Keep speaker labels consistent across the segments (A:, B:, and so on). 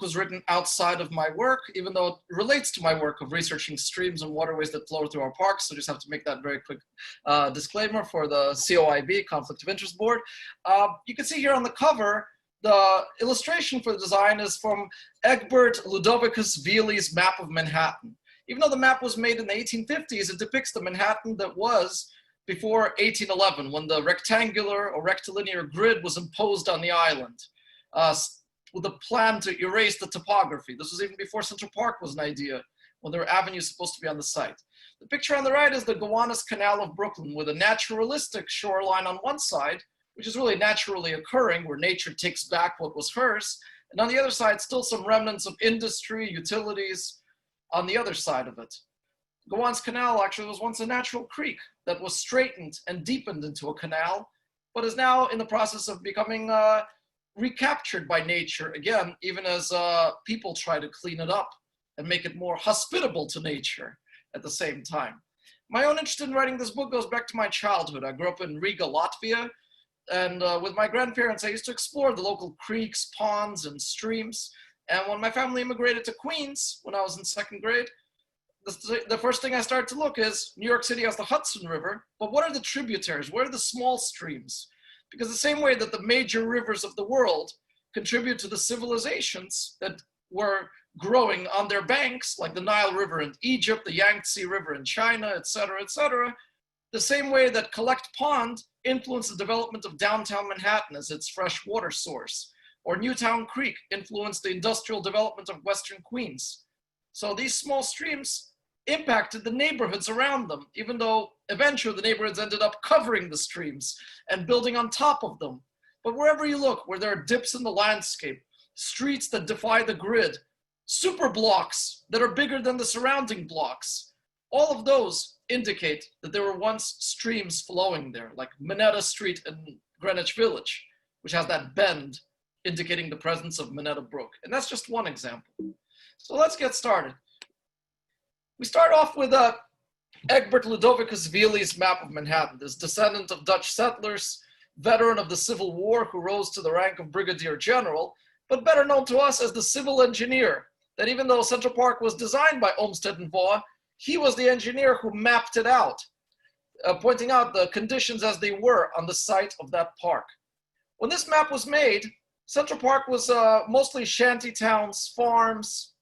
A: was written outside of my work, even though it relates to my work of researching streams and waterways that flow through our parks. So just have to make that very quick disclaimer for the COIB, Conflict of Interest Board. You can see here on the cover, the illustration for the design is from Egbert Ludovicus Vieli's map of Manhattan. Even though the map was made in the 1850s, it depicts the Manhattan that was before 1811, when the rectangular or rectilinear grid was imposed on the island, with a plan to erase the topography. This was even before Central Park was an idea, when there were avenues supposed to be on the site. The picture on the right is the Gowanus Canal of Brooklyn, with a naturalistic shoreline on one side, which is really naturally occurring, where nature takes back what was hers, and on the other side, still some remnants of industry, utilities on the other side of it. Gowanus Canal actually was once a natural creek that was straightened and deepened into a canal, but is now in the process of becoming recaptured by nature again, even as people try to clean it up and make it more hospitable to nature at the same time. My own interest in writing this book goes back to my childhood. I grew up in Riga, Latvia, and with my grandparents, I used to explore the local creeks, ponds, and streams. And when my family immigrated to Queens, when I was in second grade, the first thing I started to look is New York City has the Hudson River, but what are the tributaries? What are the small streams? Because the same way that the major rivers of the world contribute to the civilizations that were growing on their banks, like the Nile River in Egypt, the Yangtze River in China, et cetera, the same way that Collect Pond influenced the development of downtown Manhattan as its fresh water source, or Newtown Creek influenced the industrial development of Western Queens. So these small streams impacted the neighborhoods around them, even though eventually the neighborhoods ended up covering the streams and building on top of them. But wherever you look, where there are dips in the landscape, streets that defy the grid, super blocks that are bigger than the surrounding blocks, all of those indicate that there were once streams flowing there, like Minetta Street in Greenwich Village, which has that bend indicating the presence of Minetta Brook. And that's just one example. So let's get started. We start off with Egbert Ludovicus Vieli's map of Manhattan, this descendant of Dutch settlers, veteran of the Civil War who rose to the rank of brigadier general, but better known to us as the civil engineer, that even though Central Park was designed by Olmsted and Waugh, he was the engineer who mapped it out, pointing out the conditions as they were on the site of that park. When this map was made, Central Park was mostly shanty towns, farms,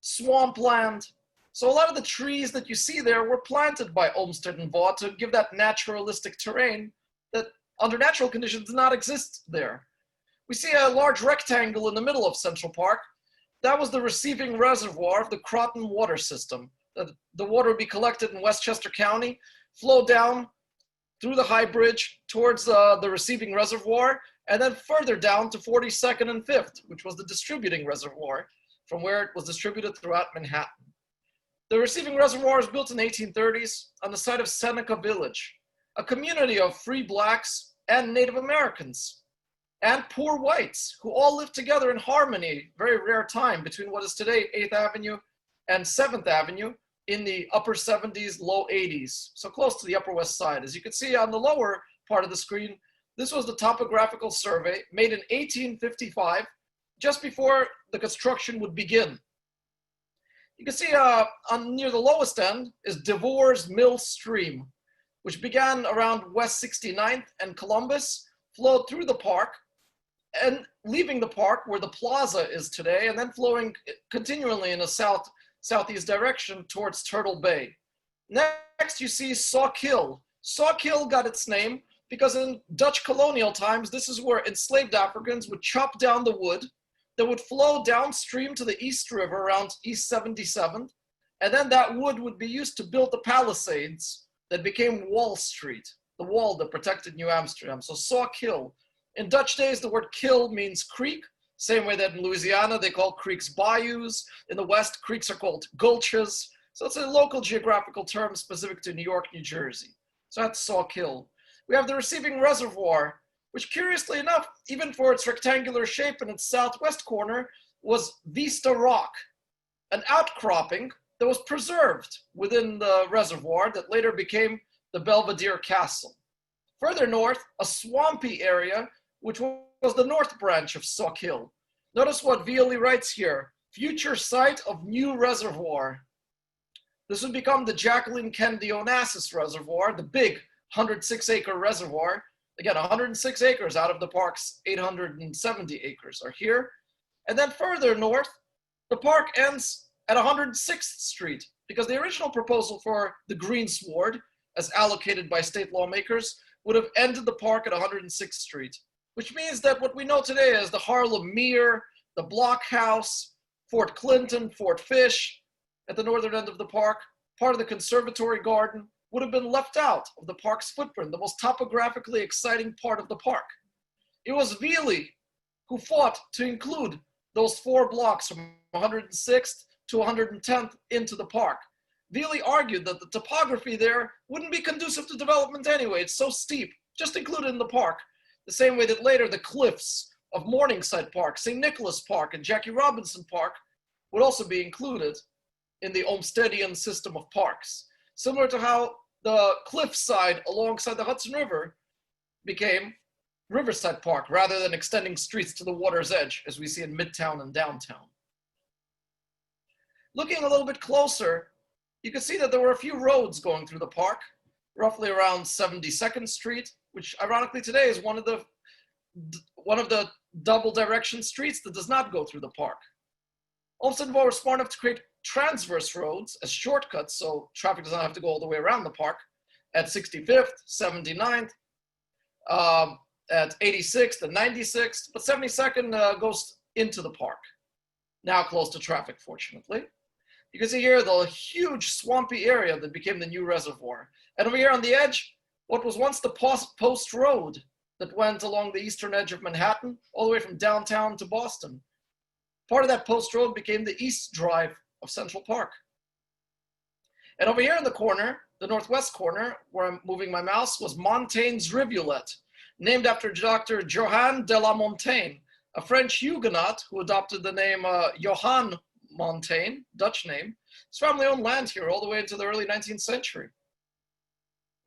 A: swampland. So a lot of the trees that you see there were planted by Olmsted and Waugh to give that naturalistic terrain that under natural conditions did not exist there. We see a large rectangle in the middle of Central Park. That was the receiving reservoir of the Croton water system. The water would be collected in Westchester County, flow down through the High Bridge towards the receiving reservoir, and then further down to 42nd and 5th, which was the distributing reservoir, from where it was distributed throughout Manhattan. The receiving reservoir was built in the 1830s on the site of Seneca Village, a community of free blacks and Native Americans and poor whites who all lived together in harmony, very rare time, between what is today 8th Avenue and 7th Avenue in the upper 70s, low 80s, so close to the Upper West Side. As you can see on the lower part of the screen, this was the topographical survey made in 1855, just before the construction would begin. You can see near the lowest end is Devore's Mill Stream, which began around West 69th and Columbus, flowed through the park, and leaving the park where the plaza is today, and then flowing continually in a southeast direction towards Turtle Bay. Next, you see Sawkill. Sawkill got its name because in Dutch colonial times, this is where enslaved Africans would chop down the wood that would flow downstream to the East River around East 77th, and then that wood would be used to build the Palisades that became Wall Street, the wall that protected New Amsterdam. So Sawkill. In Dutch days, the word kill means creek, same way that in Louisiana they call creeks bayous. In the West, creeks are called gulches. So it's a local geographical term specific to New York, New Jersey. So that's Sawkill. We have the receiving reservoir, which curiously enough, even for its rectangular shape in its southwest corner, was Vista Rock, an outcropping that was preserved within the reservoir that later became the Belvedere Castle. Further north, a swampy area, which was the north branch of Sawkill. Notice what Violi writes here. Future site of new reservoir. This would become the Jacqueline Kennedy Onassis Reservoir, the big 106-acre reservoir. Again, 106 acres out of the park's 870 acres are here. And then further north, the park ends at 106th Street because the original proposal for the green sward, as allocated by state lawmakers, would have ended the park at 106th Street, which means that what we know today as the Harlem Mere, the Block House, Fort Clinton, Fort Fish, at the northern end of the park, part of the conservatory garden, would have been left out of the park's footprint, the most topographically exciting part of the park. It was Violi who fought to include those 4 blocks from 106th to 110th into the park. Violi argued that the topography there wouldn't be conducive to development anyway. It's so steep. Just include it in the park. The same way that later the cliffs of Morningside Park, St. Nicholas Park, and Jackie Robinson Park would also be included in the Olmstedian system of parks. Similar to how the cliffside alongside the Hudson River became Riverside Park rather than extending streets to the water's edge, as we see in Midtown and downtown. Looking a little bit closer, you can see that there were a few roads going through the park, roughly around 72nd Street, which ironically today is one of the double direction streets that does not go through the park. Olmsted and Vaux were smart enough to create transverse roads as shortcuts so traffic does not have to go all the way around the park at 65th, 79th, at 86th and 96th, but 72nd goes into the park, now closed to traffic, fortunately. You can see here the huge swampy area that became the new reservoir. And over here on the edge, what was once the Post Road that went along the eastern edge of Manhattan, all the way from downtown to Boston. Part of that Post Road became the East Drive of Central Park. And over here in the corner, the northwest corner, where I'm moving my mouse, was Montaigne's rivulet, named after Dr. Johann de la Montaigne, a French Huguenot who adopted the name Johann Montaigne, Dutch name. His family owned land here all the way into the early 19th century.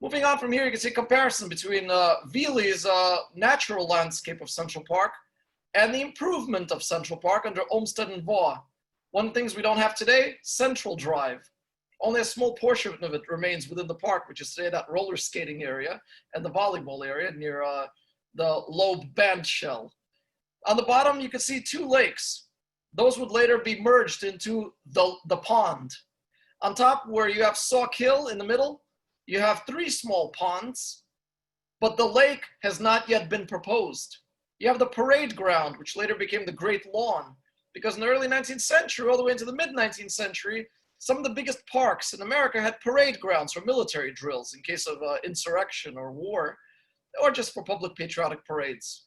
A: Moving on from here, you can see a comparison between Violi's natural landscape of Central Park and the improvement of Central Park under Olmsted and Vaux. One of the things we don't have today, Central Drive. Only a small portion of it remains within the park, which is today that roller skating area and the volleyball area near the Loeb Band Shell. On the bottom, you can see 2 lakes. Those would later be merged into the pond. On top, where you have Sauk Hill in the middle, you have 3 small ponds, but the lake has not yet been proposed. You have the parade ground, which later became the Great Lawn, because in the early 19th century, all the way into the mid-19th century, some of the biggest parks in America had parade grounds for military drills in case of insurrection or war, or just for public patriotic parades.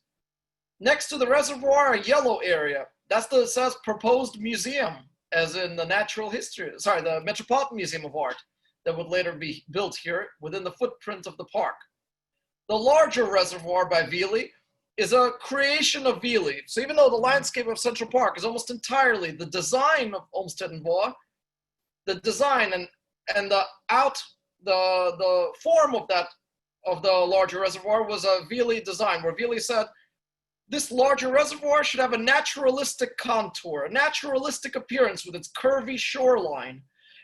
A: Next to the reservoir, a yellow area. That's the says proposed museum, as in the the Metropolitan Museum of Art, that would later be built here within the footprint of the park. The larger reservoir by Violi is a creation of Violi. So even though the landscape of Central Park is almost entirely the design of Olmsted and Vaux, the design and the form of the larger reservoir was a Violi design, where Violi said, this larger reservoir should have a naturalistic contour, a naturalistic appearance with its curvy shoreline.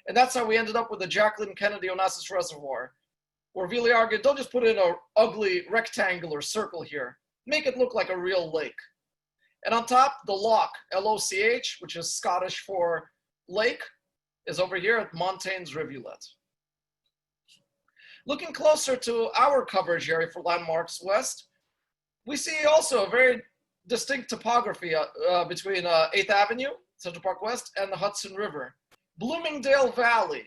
A: And that's how we ended up with the Jacqueline Kennedy Onassis Reservoir, where Violi argued, don't just put in an ugly rectangular circle here. Make it look like a real lake. And on top, the loch, L-O-C-H, which is Scottish for lake, is over here at Montaigne's rivulet. Looking closer to our coverage area for Landmarks West, we see also a very distinct topography between 8th Avenue, Central Park West, and the Hudson River. Bloomingdale Valley,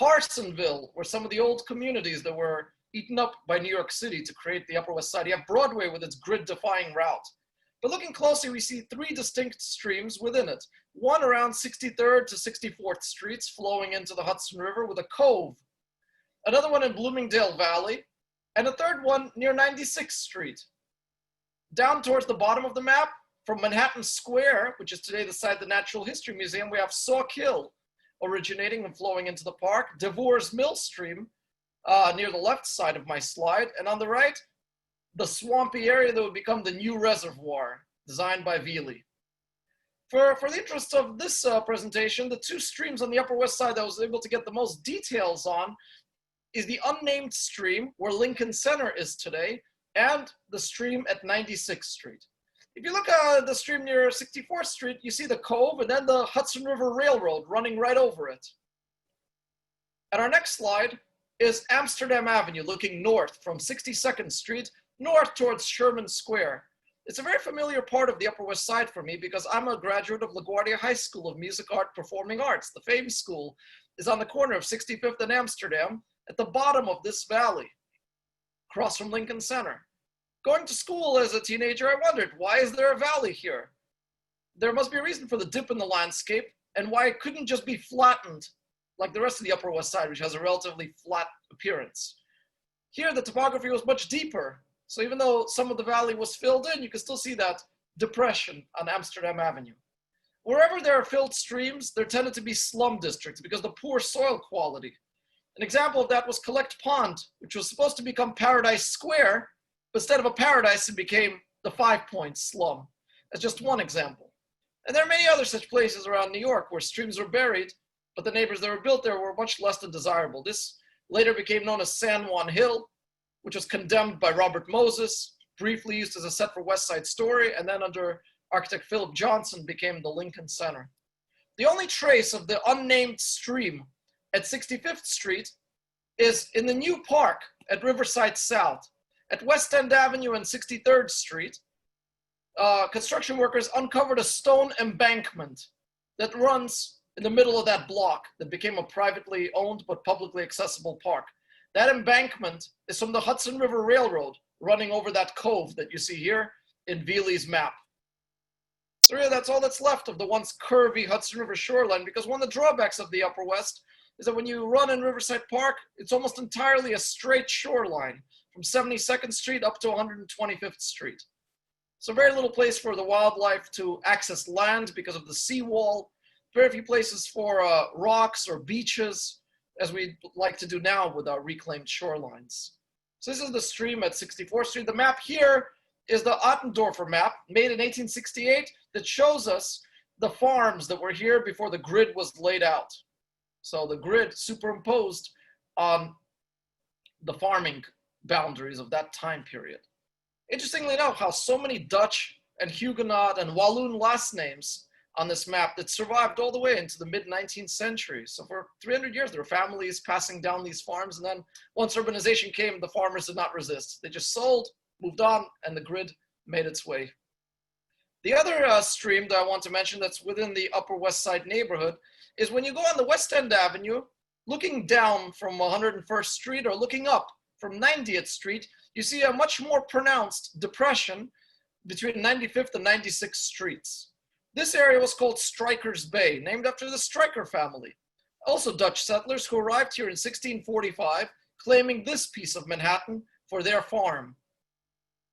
A: Harsonville, were some of the old communities that were eaten up by New York City to create the Upper West Side. You have Broadway with its grid-defying route. But looking closely, we see 3 distinct streams within it. One around 63rd to 64th Streets flowing into the Hudson River with a cove. Another one in Bloomingdale Valley, and a third one near 96th Street. Down towards the bottom of the map, from Manhattan Square, which is today the site of the Natural History Museum, we have Sauk Hill originating and flowing into the park, Devore's Mill Stream near the left side of my slide, and on the right, the swampy area that would become the new reservoir, designed by Violi. For the interest of this presentation, the two streams on the Upper West Side that I was able to get the most details on is the unnamed stream where Lincoln Center is today, and the stream at 96th Street. If you look at the stream near 64th Street, you see the cove and then the Hudson River Railroad running right over it. And our next slide is Amsterdam Avenue looking north from 62nd Street, north towards Sherman Square. It's a very familiar part of the Upper West Side for me because I'm a graduate of LaGuardia High School of Music, Art, Performing Arts. The famed school is on the corner of 65th and Amsterdam at the bottom of this valley, across from Lincoln Center. Going to school as a teenager, I wondered, why is there a valley here? There must be a reason for the dip in the landscape and why it couldn't just be flattened like the rest of the Upper West Side, which has a relatively flat appearance. Here, the topography was much deeper. So even though some of the valley was filled in, you can still see that depression on Amsterdam Avenue. Wherever there are filled streams, there tended to be slum districts because of the poor soil quality. An example of that was Collect Pond, which was supposed to become Paradise Square, but instead of a paradise, it became the 5 Points slum. That's just one example. And there are many other such places around New York where streams were buried, but the neighbors that were built there were much less than desirable. This later became known as San Juan Hill, which was condemned by Robert Moses, briefly used as a set for West Side Story, and then under architect Philip Johnson became the Lincoln Center. The only trace of the unnamed stream at 65th Street is in the new park at Riverside South. At West End Avenue and 63rd Street, construction workers uncovered a stone embankment that runs in the middle of that block that became a privately owned but publicly accessible park. That embankment is from the Hudson River Railroad running over that cove that you see here in Veely's map. So really, that's all that's left of the once curvy Hudson River shoreline, because one of the drawbacks of the Upper West is that when you run in Riverside Park, it's almost entirely a straight shoreline from 72nd Street up to 125th Street. So very little place for the wildlife to access land because of the seawall, very few places for rocks or beaches, as we like to do now with our reclaimed shorelines. So this is the stream at 64th Street. The map here is the Ottendorfer map, made in 1868, that shows us the farms that were here before the grid was laid out. So the grid superimposed on the farming boundaries of that time period. Interestingly enough, how so many Dutch and Huguenot and Walloon last names on this map that survived all the way into the mid-19th century. So for 300 years, there were families passing down these farms, and then once urbanization came, the farmers did not resist. They just sold, moved on, and the grid made its way. The other stream that I want to mention that's within the Upper West Side neighborhood is when you go on the West End Avenue, looking down from 101st Street or looking up from 90th Street, you see a much more pronounced depression between 95th and 96th Streets. This area was called Stryker's Bay, named after the Stryker family, also Dutch settlers who arrived here in 1645, claiming this piece of Manhattan for their farm.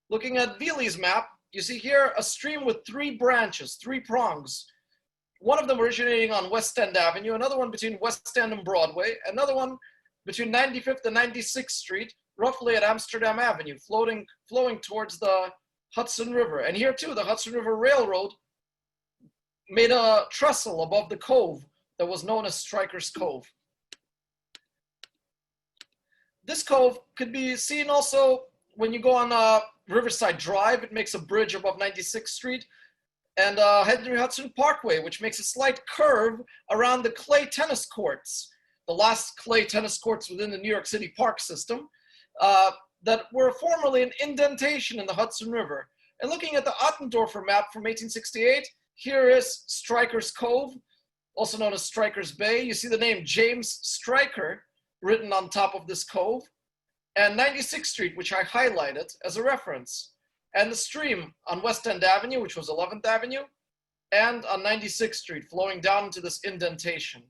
A: Looking at Veely's map, you see here a stream with three branches, three prongs. One of them originating on West End Avenue, another one between West End and Broadway, another one between 95th and 96th Street, roughly at Amsterdam Avenue, flowing towards the Hudson River. And here too, the Hudson River Railroad made a trestle above the cove that was known as Stryker's Cove. This cove could be seen also when you go on Riverside Drive. It makes a bridge above 96th Street, and Henry Hudson Parkway, which makes a slight curve around the clay tennis courts, the last clay tennis courts within the New York City park system, that were formerly an indentation in the Hudson River. And looking at the Ottendorfer map from 1868, here is Stryker's Cove, also known as Stryker's Bay. You see the name James Stryker written on top of this cove, and 96th Street, which I highlighted as a reference, and the stream on West End Avenue, which was 11th Avenue, and on 96th Street, flowing down into this indentation.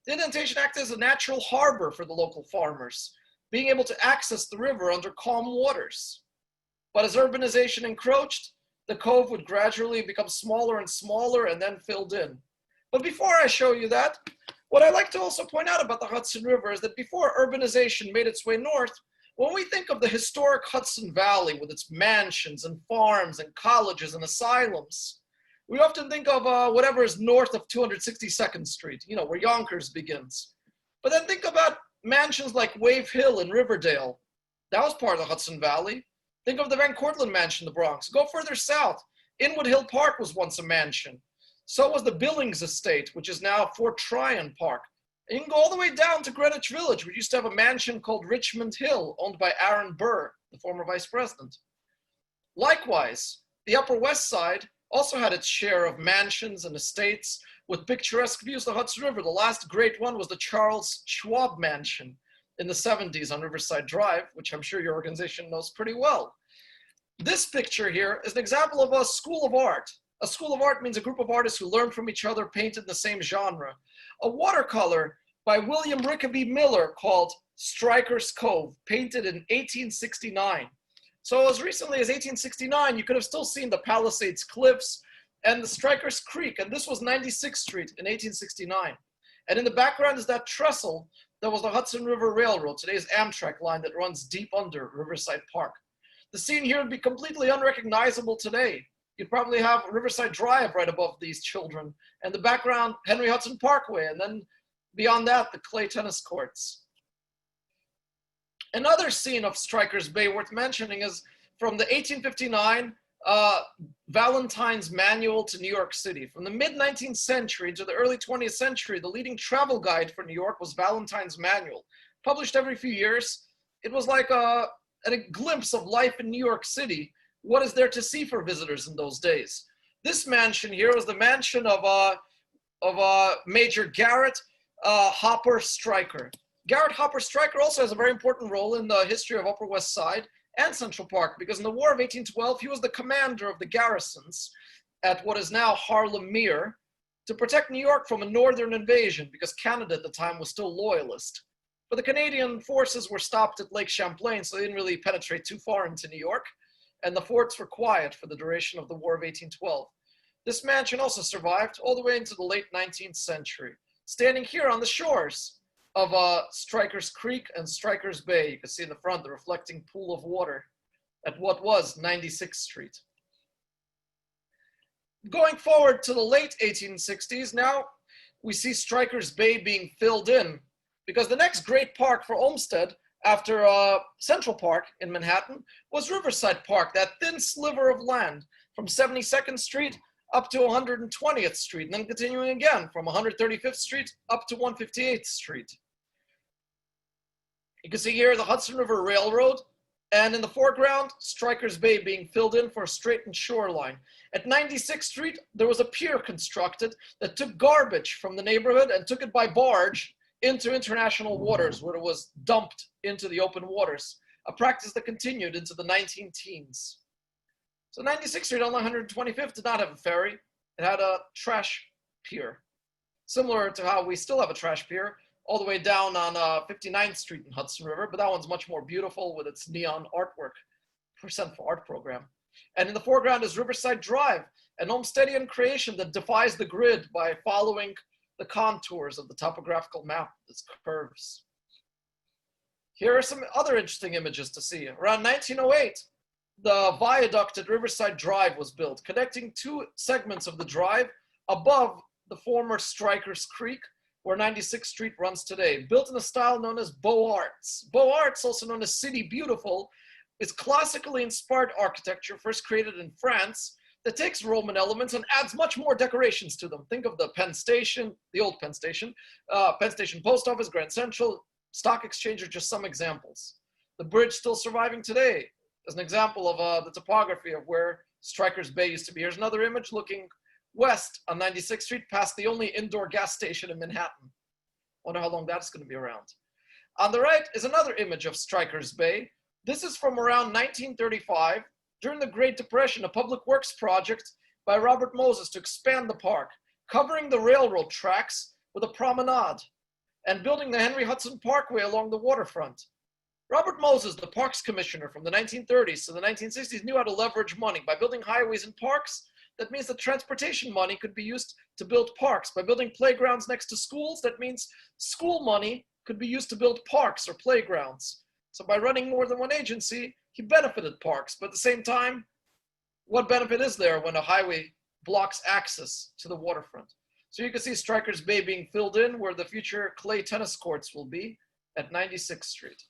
A: The indentation acted as a natural harbor for the local farmers, being able to access the river under calm waters. But as urbanization encroached, the cove would gradually become smaller and smaller and then filled in. But before I show you that, what I like to also point out about the Hudson River is that before urbanization made its way north, when we think of the historic Hudson Valley with its mansions and farms and colleges and asylums, we often think of whatever is north of 262nd Street, you know, where Yonkers begins. But then think about mansions like Wave Hill in Riverdale. That was part of the Hudson Valley. Think of the Van Cortlandt Mansion in the Bronx. Go further south. Inwood Hill Park was once a mansion. So was the Billings Estate, which is now Fort Tryon Park. And you can go all the way down to Greenwich Village. We used to have a mansion called Richmond Hill, owned by Aaron Burr, the former vice president. Likewise, the Upper West Side also had its share of mansions and estates with picturesque views of the Hudson River. The last great one was the Charles Schwab Mansion in the 70s on Riverside Drive, which I'm sure your organization knows pretty well. This picture here is an example of a school of art. A school of art means a group of artists who learn from each other, painted in the same genre. A watercolor by William Rickaby Miller called Stryker's Cove, painted in 1869. So as recently as 1869, you could have still seen the Palisades Cliffs and the Stryker's Creek, and this was 96th Street in 1869. And in the background is that trestle that was the Hudson River Railroad, today's Amtrak line that runs deep under Riverside Park. The scene here would be completely unrecognizable today. You'd probably have Riverside Drive right above these children, and the background, Henry Hudson Parkway, and then beyond that, the clay tennis courts. Another scene of Stryker's Bay worth mentioning is from the 1859 Valentine's Manual to New York City. From the mid-19th century to the early 20th century, the leading travel guide for New York was Valentine's Manual. Published every few years, it was like a glimpse of life in New York City. What is there to see for visitors in those days? This mansion here was the mansion of Major Garrett Hopper Stryker. Garrett Hopper Stryker also has a very important role in the history of Upper West Side and Central Park, because in the War of 1812, he was the commander of the garrisons at what is now Harlem Mere to protect New York from a northern invasion, because Canada at the time was still loyalist. But the Canadian forces were stopped at Lake Champlain, so they didn't really penetrate too far into New York, and the forts were quiet for the duration of the War of 1812. This mansion also survived all the way into the late 19th century. Standing here on the shores of Stryker's Creek and Stryker's Bay, you can see in the front the reflecting pool of water at what was 96th Street. Going forward to the late 1860s, now we see Stryker's Bay being filled in, because the next great park for Olmsted after Central Park in Manhattan was Riverside Park, that thin sliver of land from 72nd Street up to 120th Street, and then continuing again from 135th Street up to 158th Street. You can see here the Hudson River Railroad, and in the foreground, Stryker's Bay being filled in for a straightened shoreline. At 96th Street, there was a pier constructed that took garbage from the neighborhood and took it by barge into international waters, where it was dumped into the open waters, a practice that continued into the 19-teens. So 96th Street on 125th did not have a ferry. It had a trash pier, similar to how we still have a trash pier all the way down on 59th Street in Hudson River, but that one's much more beautiful with its neon artwork, Percent for Art program. And in the foreground is Riverside Drive, an Olmstedian creation that defies the grid by following the contours of the topographical map, its curves. Here are some other interesting images to see. Around 1908, the viaduct at Riverside Drive was built, connecting two segments of the drive above the former Stryker's Creek, where 96th Street runs today. Built in a style known as Beaux Arts. Beaux Arts, also known as City Beautiful, is classically inspired architecture first created in France that takes Roman elements and adds much more decorations to them. Think of the Penn Station, the old Penn Station Post Office, Grand Central, Stock Exchange are just some examples. The bridge still surviving today is an example of the topography of where Stryker's Bay used to be. Here's another image looking west on 96th Street past the only indoor gas station in Manhattan. Wonder how long that's going to be around. On the right is another image of Stryker's Bay. This is from around 1935. During the Great Depression, a public works project by Robert Moses to expand the park, covering the railroad tracks with a promenade and building the Henry Hudson Parkway along the waterfront. Robert Moses, the parks commissioner from the 1930s to the 1960s, knew how to leverage money. By building highways and parks, that means that transportation money could be used to build parks. By building playgrounds next to schools, that means school money could be used to build parks or playgrounds. So by running more than one agency, he benefited parks. But at the same time, what benefit is there when a highway blocks access to the waterfront. So you can see Strikers Bay being filled in where the future clay tennis courts will be at 96th Street.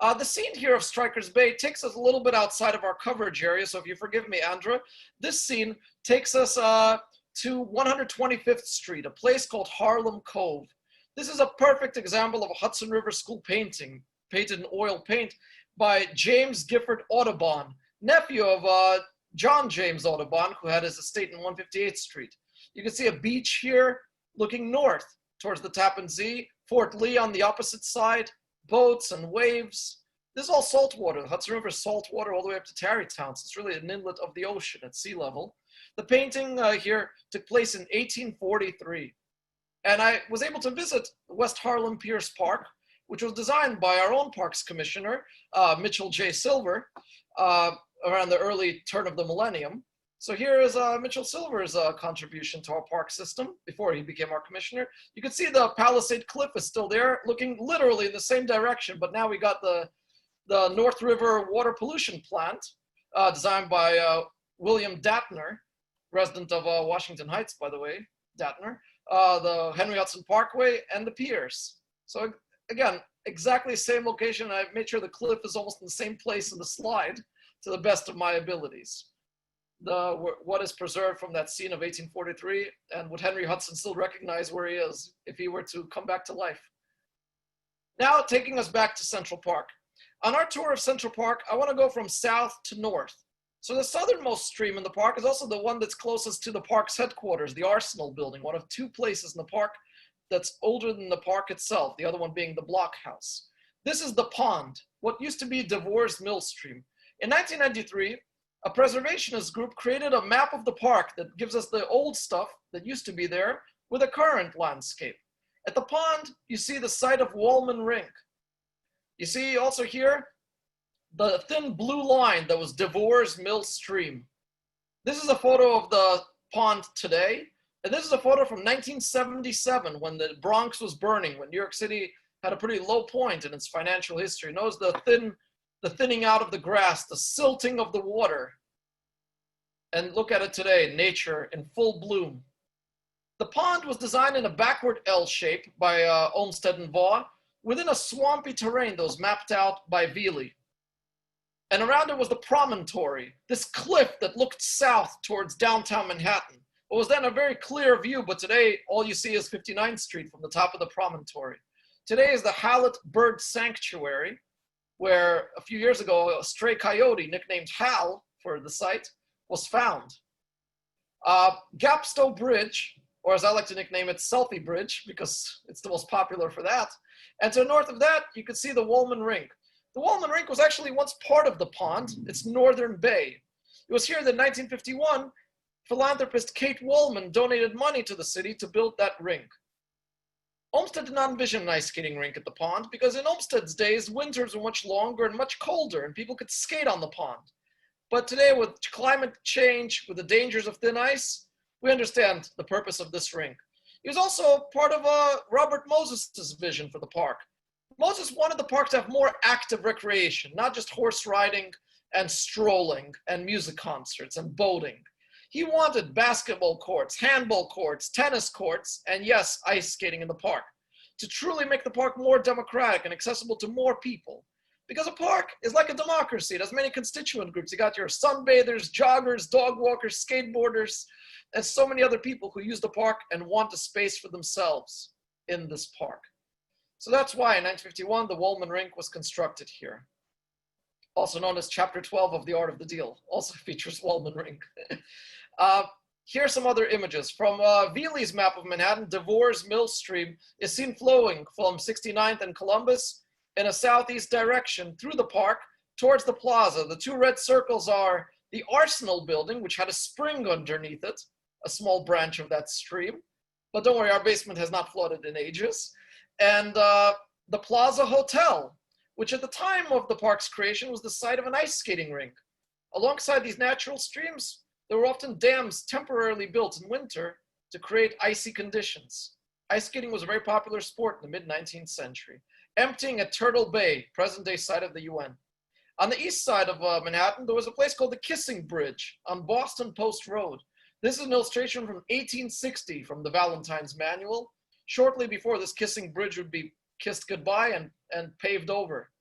A: The scene here of Strikers Bay takes us a little bit outside of our coverage area, so if you forgive me, Andra, this scene takes us to 125th Street, a place called Harlem Cove. This is a perfect example of a Hudson River School painting, painted in oil paint by James Gifford Audubon, nephew of John James Audubon, who had his estate in 158th Street. You can see a beach here looking north towards the Tappan Zee, Fort Lee on the opposite side, boats and waves. This is all salt water. The Hudson River is salt water all the way up to Tarrytown. So it's really an inlet of the ocean at sea level. The painting here took place in 1843. And I was able to visit West Harlem Pierce Park, which was designed by our own Parks Commissioner, Mitchell J. Silver, around the early turn of the millennium. So here is Mitchell Silver's contribution to our park system before he became our commissioner. You can see the Palisade Cliff is still there, looking literally in the same direction, but now we got the North River Water Pollution Plant, designed by William Datner, resident of Washington Heights, by the way, Datner, the Henry Hudson Parkway, and the piers. So again, exactly same location. I've made sure the cliff is almost in the same place in the slide to the best of my abilities. What is preserved from that scene of 1843, and would Henry Hudson still recognize where he is if he were to come back to life? Now taking us back to Central Park. On our tour of Central Park, I want to go from south to north. So the southernmost stream in the park is also the one that's closest to the park's headquarters, the Arsenal building, one of two places in the park that's older than the park itself, the other one being the Block House. This is the pond, what used to be Devore's Mill Stream. In 1993, a preservationist group created a map of the park that gives us the old stuff that used to be there with a current landscape. At the pond, you see the site of Wallman Rink. You see also here the thin blue line that was Devore's Mill Stream. This is a photo of the pond today, and this is a photo from 1977 when the Bronx was burning, when New York City had a pretty low point in its financial history. Notice the thinning out of the grass, the silting of the water. And look at it today, nature in full bloom. The pond was designed in a backward L shape by Olmsted and Vaugh within a swampy terrain that was mapped out by Veely. And around it was the promontory, this cliff that looked south towards downtown Manhattan. It was then a very clear view, but today all you see is 59th Street from the top of the promontory. Today is the Hallett Bird Sanctuary, where a few years ago, a stray coyote nicknamed Hal for the site was found. Gapstow Bridge, or as I like to nickname it, Selfie Bridge, because it's the most popular for that. And to the north of that, you can see the Wallman Rink. The Wallman Rink was actually once part of the pond, its northern bay. It was here that in 1951, philanthropist Kate Wallman donated money to the city to build that rink. Olmsted did not envision an ice skating rink at the pond because in Olmsted's days, winters were much longer and much colder and people could skate on the pond. But today with climate change, with the dangers of thin ice, we understand the purpose of this rink. He was also part of Robert Moses' vision for the park. Moses wanted the park to have more active recreation, not just horse riding and strolling and music concerts and boating. He wanted basketball courts, handball courts, tennis courts, and yes, ice skating in the park, to truly make the park more democratic and accessible to more people. Because a park is like a democracy. It has many constituent groups. You got your sunbathers, joggers, dog walkers, skateboarders, and so many other people who use the park and want a space for themselves in this park. So that's why in 1951, the Wallman Rink was constructed here. Also known as Chapter 12 of The Art of the Deal, also features Wallman Rink. Here are some other images. From Veely's map of Manhattan, Devore's Mill Stream is seen flowing from 69th and Columbus in a southeast direction through the park towards the plaza. The two red circles are the Arsenal building, which had a spring underneath it, a small branch of that stream. But don't worry, our basement has not flooded in ages. And the Plaza Hotel, which at the time of the park's creation was the site of an ice skating rink. Alongside these natural streams, there were often dams temporarily built in winter to create icy conditions. Ice skating was a very popular sport in the mid-19th century, emptying at Turtle Bay, present-day site of the UN. On the east side of Manhattan, there was a place called the Kissing Bridge on Boston Post Road. This is an illustration from 1860 from the Valentine's Manual, shortly before this Kissing Bridge would be kissed goodbye and paved over.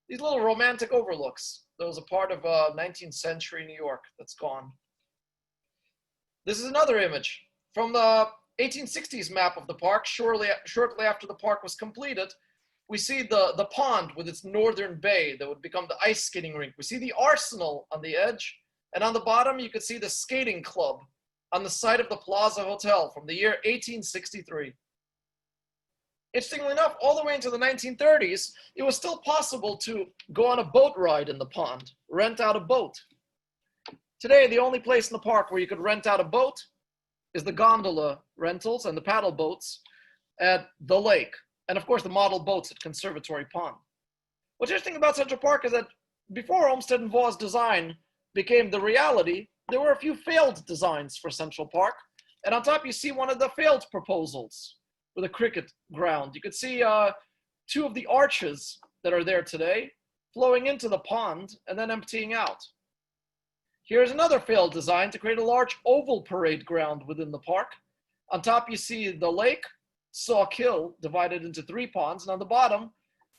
A: These little romantic overlooks. That was a part of 19th century New York that's gone. This is another image from the 1860s map of the park. Shortly after the park was completed, we see the pond with its northern bay that would become the ice skating rink. We see the arsenal on the edge, and on the bottom you could see the skating club on the site of the Plaza Hotel from the year 1863. Interestingly enough, all the way into the 1930s, it was still possible to go on a boat ride in the pond, rent out a boat. Today, the only place in the park where you could rent out a boat is the gondola rentals and the paddle boats at the lake. And of course, the model boats at Conservatory Pond. What's interesting about Central Park is that before Olmsted and Vaugh's design became the reality, there were a few failed designs for Central Park. And on top, you see one of the failed proposals with a cricket ground. You could see two of the arches that are there today flowing into the pond and then emptying out. Here's another failed design to create a large oval parade ground within the park. On top, you see the lake, Sauk Hill, divided into 3 ponds, and on the bottom,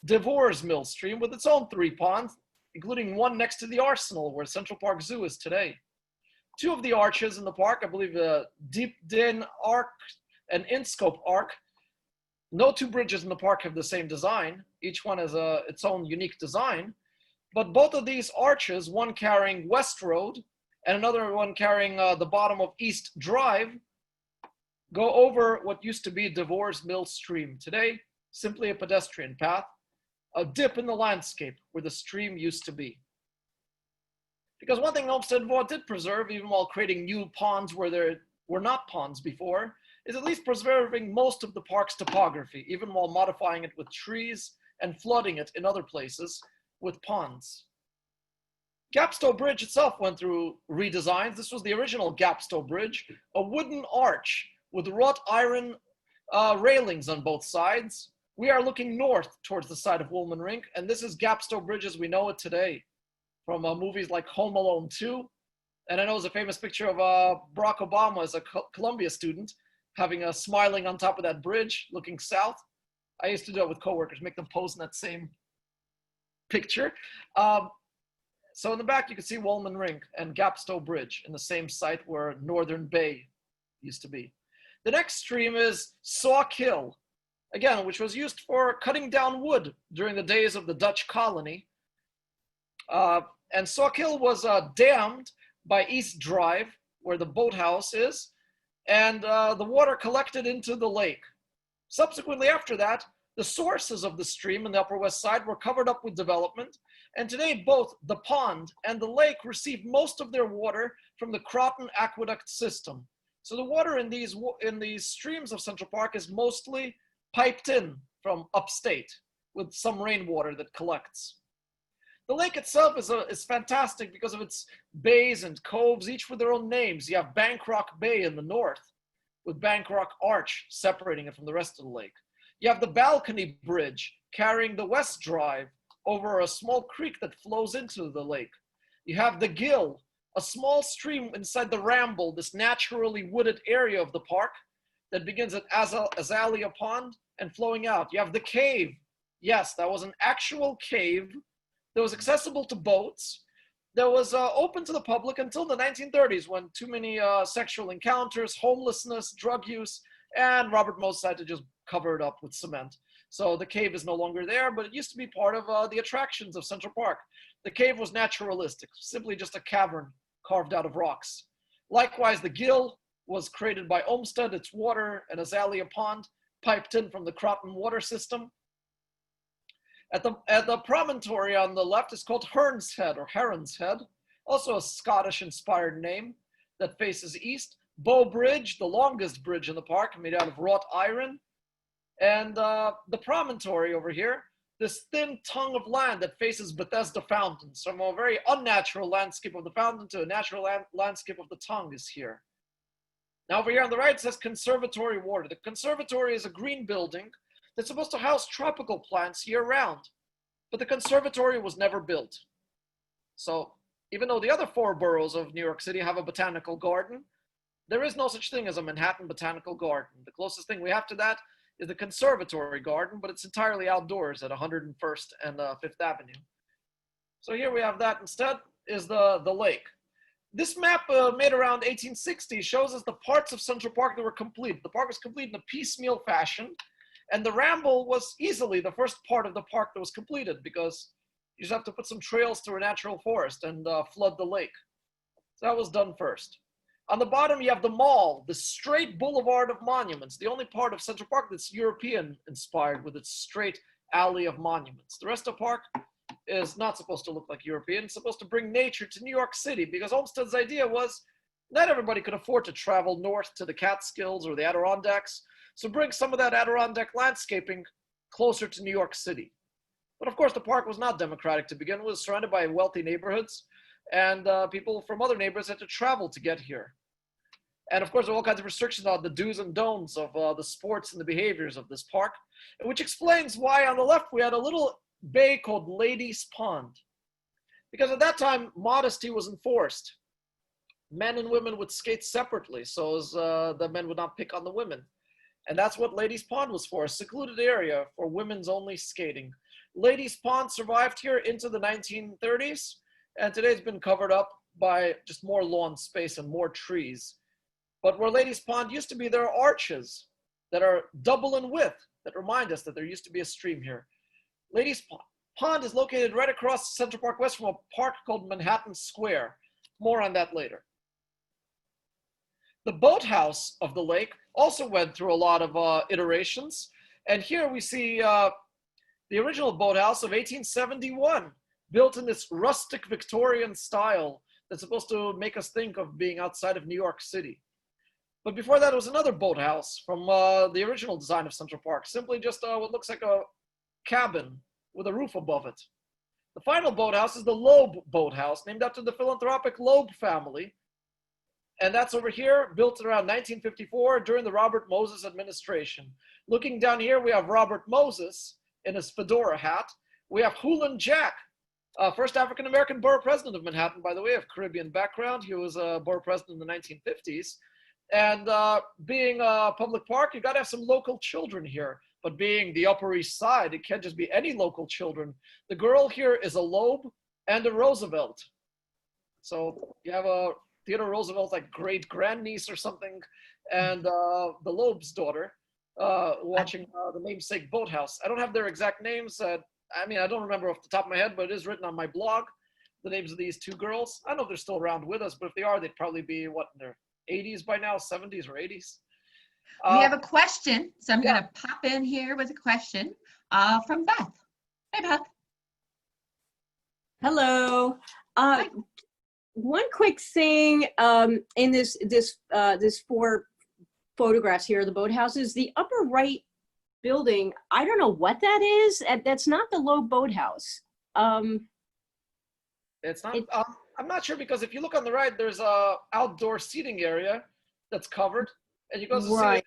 A: Devore's Mill Stream with its own 3 ponds, including one next to the Arsenal, where Central Park Zoo is today. 2 of the arches in the park, I believe the Deep Din Arc and Inscope Arc. No 2 bridges in the park have the same design. Each one has its own unique design. But both of these arches, one carrying West Road and another one carrying the bottom of East Drive, go over what used to be Devore's Mill Stream. Today, simply a pedestrian path, a dip in the landscape where the stream used to be. Because one thing Olmsted and Vaugh did preserve, even while creating new ponds where there were not ponds before, is at least preserving most of the park's topography, even while modifying it with trees and flooding it in other places with ponds. Gapstow Bridge itself went through redesigns. This was the original Gapstow Bridge, a wooden arch with wrought iron railings on both sides. We are looking north towards the side of Woolman Rink, and this is Gapstow Bridge as we know it today, from movies like Home Alone 2. And I know there's a famous picture of Barack Obama as a Columbia student, having a smiling on top of that bridge, looking south. I used to do it with coworkers, make them pose in that same picture. So in the back, you can see Woolman Rink and Gapstow Bridge in the same site where Northern Bay used to be. The next stream is Sauk Hill, again, which was used for cutting down wood during the days of the Dutch colony. And Sauk Hill was dammed by East Drive, where the boathouse is, and the water collected into the lake. Subsequently after that, the sources of the stream in the Upper West Side were covered up with development, and today both the pond and the lake receive most of their water from the Croton Aqueduct system. So the water in these streams of Central Park is mostly piped in from upstate with some rainwater that collects. The lake itself is fantastic because of its bays and coves, each with their own names. You have Bankrock Bay in the north, with Bankrock Arch separating it from the rest of the lake. You have the Balcony Bridge carrying the West Drive over a small creek that flows into the lake. You have the Gill, a small stream inside the Ramble, this naturally wooded area of the park that begins at Azalea Pond and flowing out. You have the cave. Yes, that was an actual cave that was accessible to boats, that was open to the public until the 1930s, when too many sexual encounters, homelessness, drug use, and Robert Mose decided to just cover it up with cement. So the cave is no longer there, but it used to be part of the attractions of Central Park. The cave was naturalistic, simply just a cavern carved out of rocks. Likewise, the Gill was created by Olmsted. Its water and Azalea Pond piped in from the Croton water system. At the promontory on the left is called Hearn's Head or Heron's Head, also a Scottish-inspired name that faces east. Bow Bridge, the longest bridge in the park, made out of wrought iron. And the promontory over here, this thin tongue of land that faces Bethesda Fountains. From a very unnatural landscape of the fountain to a natural landscape of the tongue is here. Now over here on the right it says Conservatory Water. The conservatory is a green building that's supposed to house tropical plants year-round, but the conservatory was never built. So even though the other 4 boroughs of New York City have a botanical garden, there is no such thing as a Manhattan Botanical Garden. The closest thing we have to that is the Conservatory Garden, but it's entirely outdoors at 101st and 5th Avenue. So here we have that. Instead is the lake. This map made around 1860 shows us the parts of Central Park that were complete. The park was complete in a piecemeal fashion, and the Ramble was easily the first part of the park that was completed because you just have to put some trails through a natural forest and flood the lake. So that was done first. On the bottom, you have the Mall, the straight boulevard of monuments, the only part of Central Park that's European inspired with its straight alley of monuments. The rest of the park is not supposed to look like European. It's supposed to bring nature to New York City because Olmsted's idea was not everybody could afford to travel north to the Catskills or the Adirondacks. So bring some of that Adirondack landscaping closer to New York City. But of course, the park was not democratic to begin with. It was surrounded by wealthy neighborhoods, and people from other neighborhoods had to travel to get here. And of course, there were all kinds of restrictions on the do's and don'ts of the sports and the behaviors of this park, which explains why on the left we had a little bay called Ladies' Pond. Because at that time, modesty was enforced. Men and women would skate separately so as the men would not pick on the women. And that's what Ladies' Pond was for, a secluded area for women's only skating. Ladies' Pond survived here into the 1930s, and today it's been covered up by just more lawn space and more trees. But where Ladies' Pond used to be, there are arches that are double in width that remind us that there used to be a stream here. Ladies' Pond is located right across Central Park West from a park called Manhattan Square. More on that later. The boathouse of the lake also went through a lot of iterations. And here we see the original boathouse of 1871, built in this rustic Victorian style that's supposed to make us think of being outside of New York City. But before that, it was another boathouse from the original design of Central Park, simply just what looks like a cabin with a roof above it. The final boathouse is the Loeb Boathouse, named after the philanthropic Loeb family. And that's over here, built around 1954 during the Robert Moses administration. Looking down here, we have Robert Moses in his fedora hat. We have Hoolan Jack, first African-American borough president of Manhattan, by the way, of Caribbean background. He was a borough president in the 1950s. And being a public park, you gotta have some local children here. But being the Upper East Side, it can't just be any local children. The girl here is a Loeb and a Roosevelt. So you have a Theodore Roosevelt, like great grandniece or something, and the Loeb's daughter watching the namesake boathouse. I don't have their exact names. I don't remember off the top of my head, but it is written on my blog, the names of these 2 girls. I don't know if they're still around with us, but if they are, they'd probably be, what, in their 80s by now, 70s or 80s.
B: We have a question, so I'm going to pop in here with a question from Beth. Hey, Beth.
C: Hello. One quick thing in this 4 photographs here of the boathouses, the upper right building, I don't know what that is. That's not the Loeb Boathouse.
A: It's not. I'm not sure, because if you look on the right, there's a outdoor seating area that's covered, and you go to see a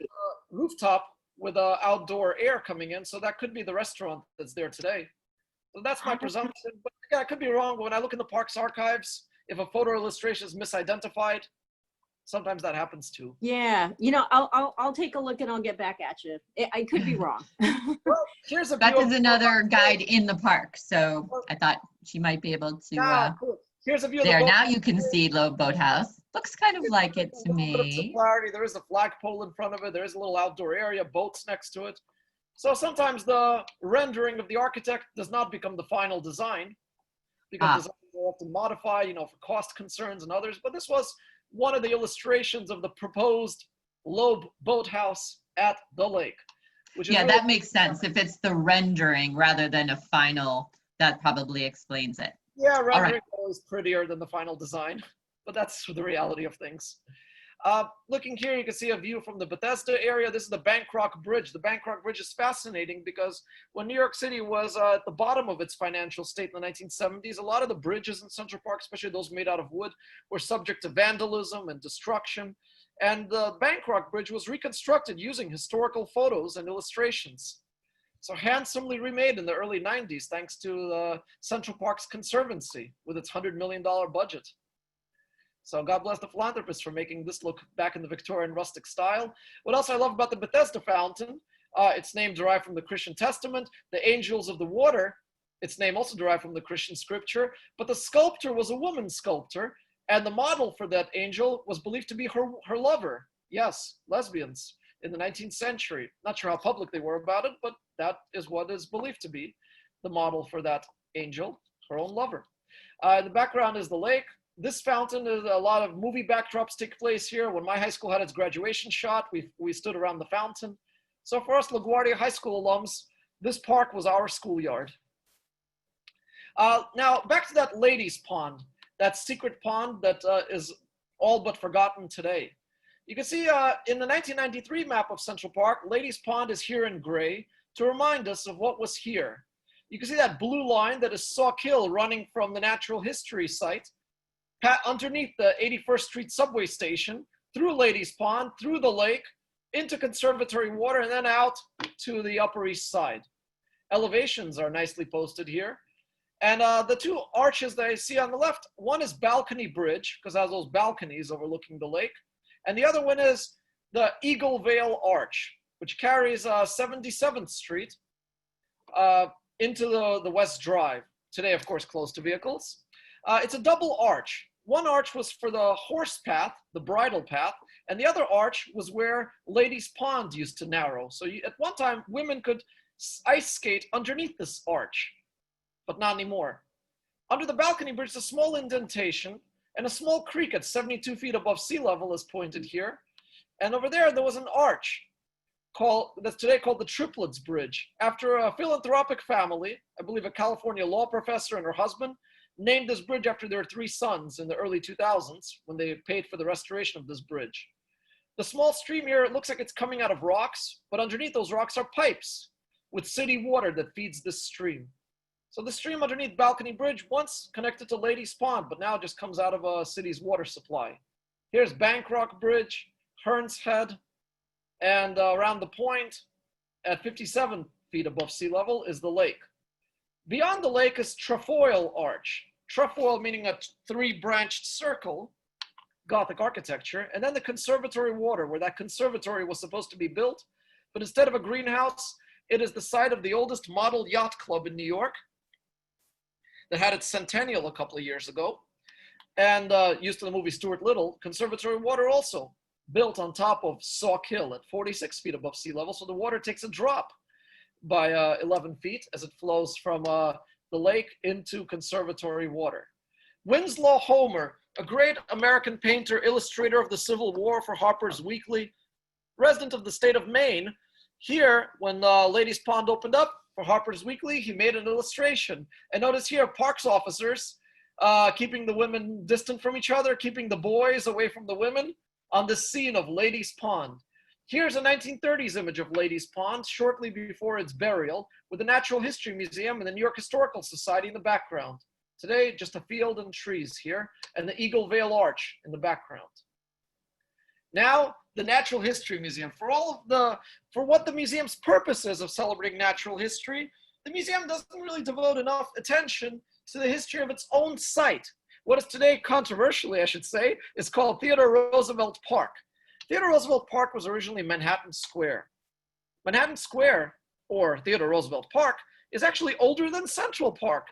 A: rooftop with outdoor air coming in. So that could be the restaurant that's there today. So that's my presumption. But yeah, I could be wrong. But when I look in the park's archives, if a photo illustration is misidentified, sometimes that happens too.
C: Yeah, I'll take a look and I'll get back at you. I could be wrong.
A: Well, here's a
B: Beth is another guide in the park, so I thought she might be able to.
A: Cool. Here's a view
B: There,
A: of the
B: now you can see Loeb Boathouse. Looks kind of like it to me.
A: Clarity. There is a flagpole in front of it. There is a little outdoor area, boats next to it. So sometimes the rendering of the architect does not become the final design, because designers are often modified, for cost concerns and others. But this was one of the illustrations of the proposed Loeb Boathouse at the lake. Which is really,
B: that makes sense. If it's the rendering rather than a final, that probably explains it.
A: Yeah, rendering is always prettier than the final design, but that's the reality of things. Looking here, you can see a view from the Bethesda area. This is the Bancroft Bridge. The Bancroft Bridge is fascinating because when New York City was at the bottom of its financial state in the 1970s, a lot of the bridges in Central Park, especially those made out of wood, were subject to vandalism and destruction. And the Bancroft Bridge was reconstructed using historical photos and illustrations. So handsomely remade in the early 90s, thanks to Central Park's Conservancy with its $100 million budget. So God bless the philanthropists for making this look back in the Victorian rustic style. What else I love about the Bethesda fountain, its name derived from the Christian Testament. The angels of the water, its name also derived from the Christian scripture, but the sculptor was a woman sculptor, and the model for that angel was believed to be her lover. Yes, lesbians in the 19th century. Not sure how public they were about it, but that is what is believed to be the model for that angel, her own lover. The background is the lake. This fountain, is a lot of movie backdrops take place here. When my high school had its graduation shot, we stood around the fountain. So for us LaGuardia High School alums, this park was our schoolyard. Now back to that ladies' pond, that secret pond that is all but forgotten today. You can see in the 1993 map of Central Park, Ladies Pond is here in gray to remind us of what was here. You can see that blue line that is Sauk Hill running from the natural history site underneath the 81st Street subway station, through Ladies Pond, through the lake, into Conservatory Water, and then out to the Upper East Side. Elevations are nicely posted here. And the two arches that I see on the left, one is Balcony Bridge, because it has those balconies overlooking the lake. And the other one is the Eagle Vale Arch, which carries 77th Street into the West Drive. Today, of course, closed to vehicles. It's a double arch. One arch was for the horse path, the bridle path, and the other arch was where Ladies Pond used to narrow. So at one time, women could ice skate underneath this arch, but not anymore. Under the balcony bridge, a small indentation, and a small creek at 72 feet above sea level is pointed here. And over there was an arch that's today called the Triplets Bridge, after a philanthropic family, I believe a California law professor and her husband, named this bridge after their 3 sons in the early 2000s when they paid for the restoration of this bridge. The small stream here, it looks like it's coming out of rocks, but underneath those rocks are pipes with city water that feeds this stream. So the stream underneath Balcony Bridge once connected to Ladies Pond, but now just comes out of a city's water supply. Here's Bankrock Bridge, Hearns Head, and around the point at 57 feet above sea level is the lake. Beyond the lake is Trefoil Arch. Trefoil meaning a 3-branched circle, Gothic architecture, and then the Conservatory Water, where that conservatory was supposed to be built, but instead of a greenhouse, it is the site of the oldest model yacht club in New York that had its centennial a couple of years ago, and used to the movie Stuart Little. Conservatory Water also built on top of Sauk Hill at 46 feet above sea level, so the water takes a drop by 11 feet as it flows from the lake into Conservatory Water. Winslow Homer, a great American painter, illustrator of the Civil War for Harper's Weekly, resident of the state of Maine. Here, when Ladies Pond opened up for Harper's Weekly, he made an illustration. And notice here, parks officers keeping the women distant from each other, keeping the boys away from the women on the scene of Ladies Pond. Here's a 1930s image of Ladies Pond shortly before its burial, with the Natural History Museum and the New York Historical Society in the background. Today, just a field and trees here, and the Eagle Vale Arch in the background. Now, the Natural History Museum. For what the museum's purpose is of celebrating natural history, the museum doesn't really devote enough attention to the history of its own site. What is today, controversially, I should say, is called Theodore Roosevelt Park. Theodore Roosevelt Park was originally Manhattan Square. Manhattan Square, or Theodore Roosevelt Park, is actually older than Central Park.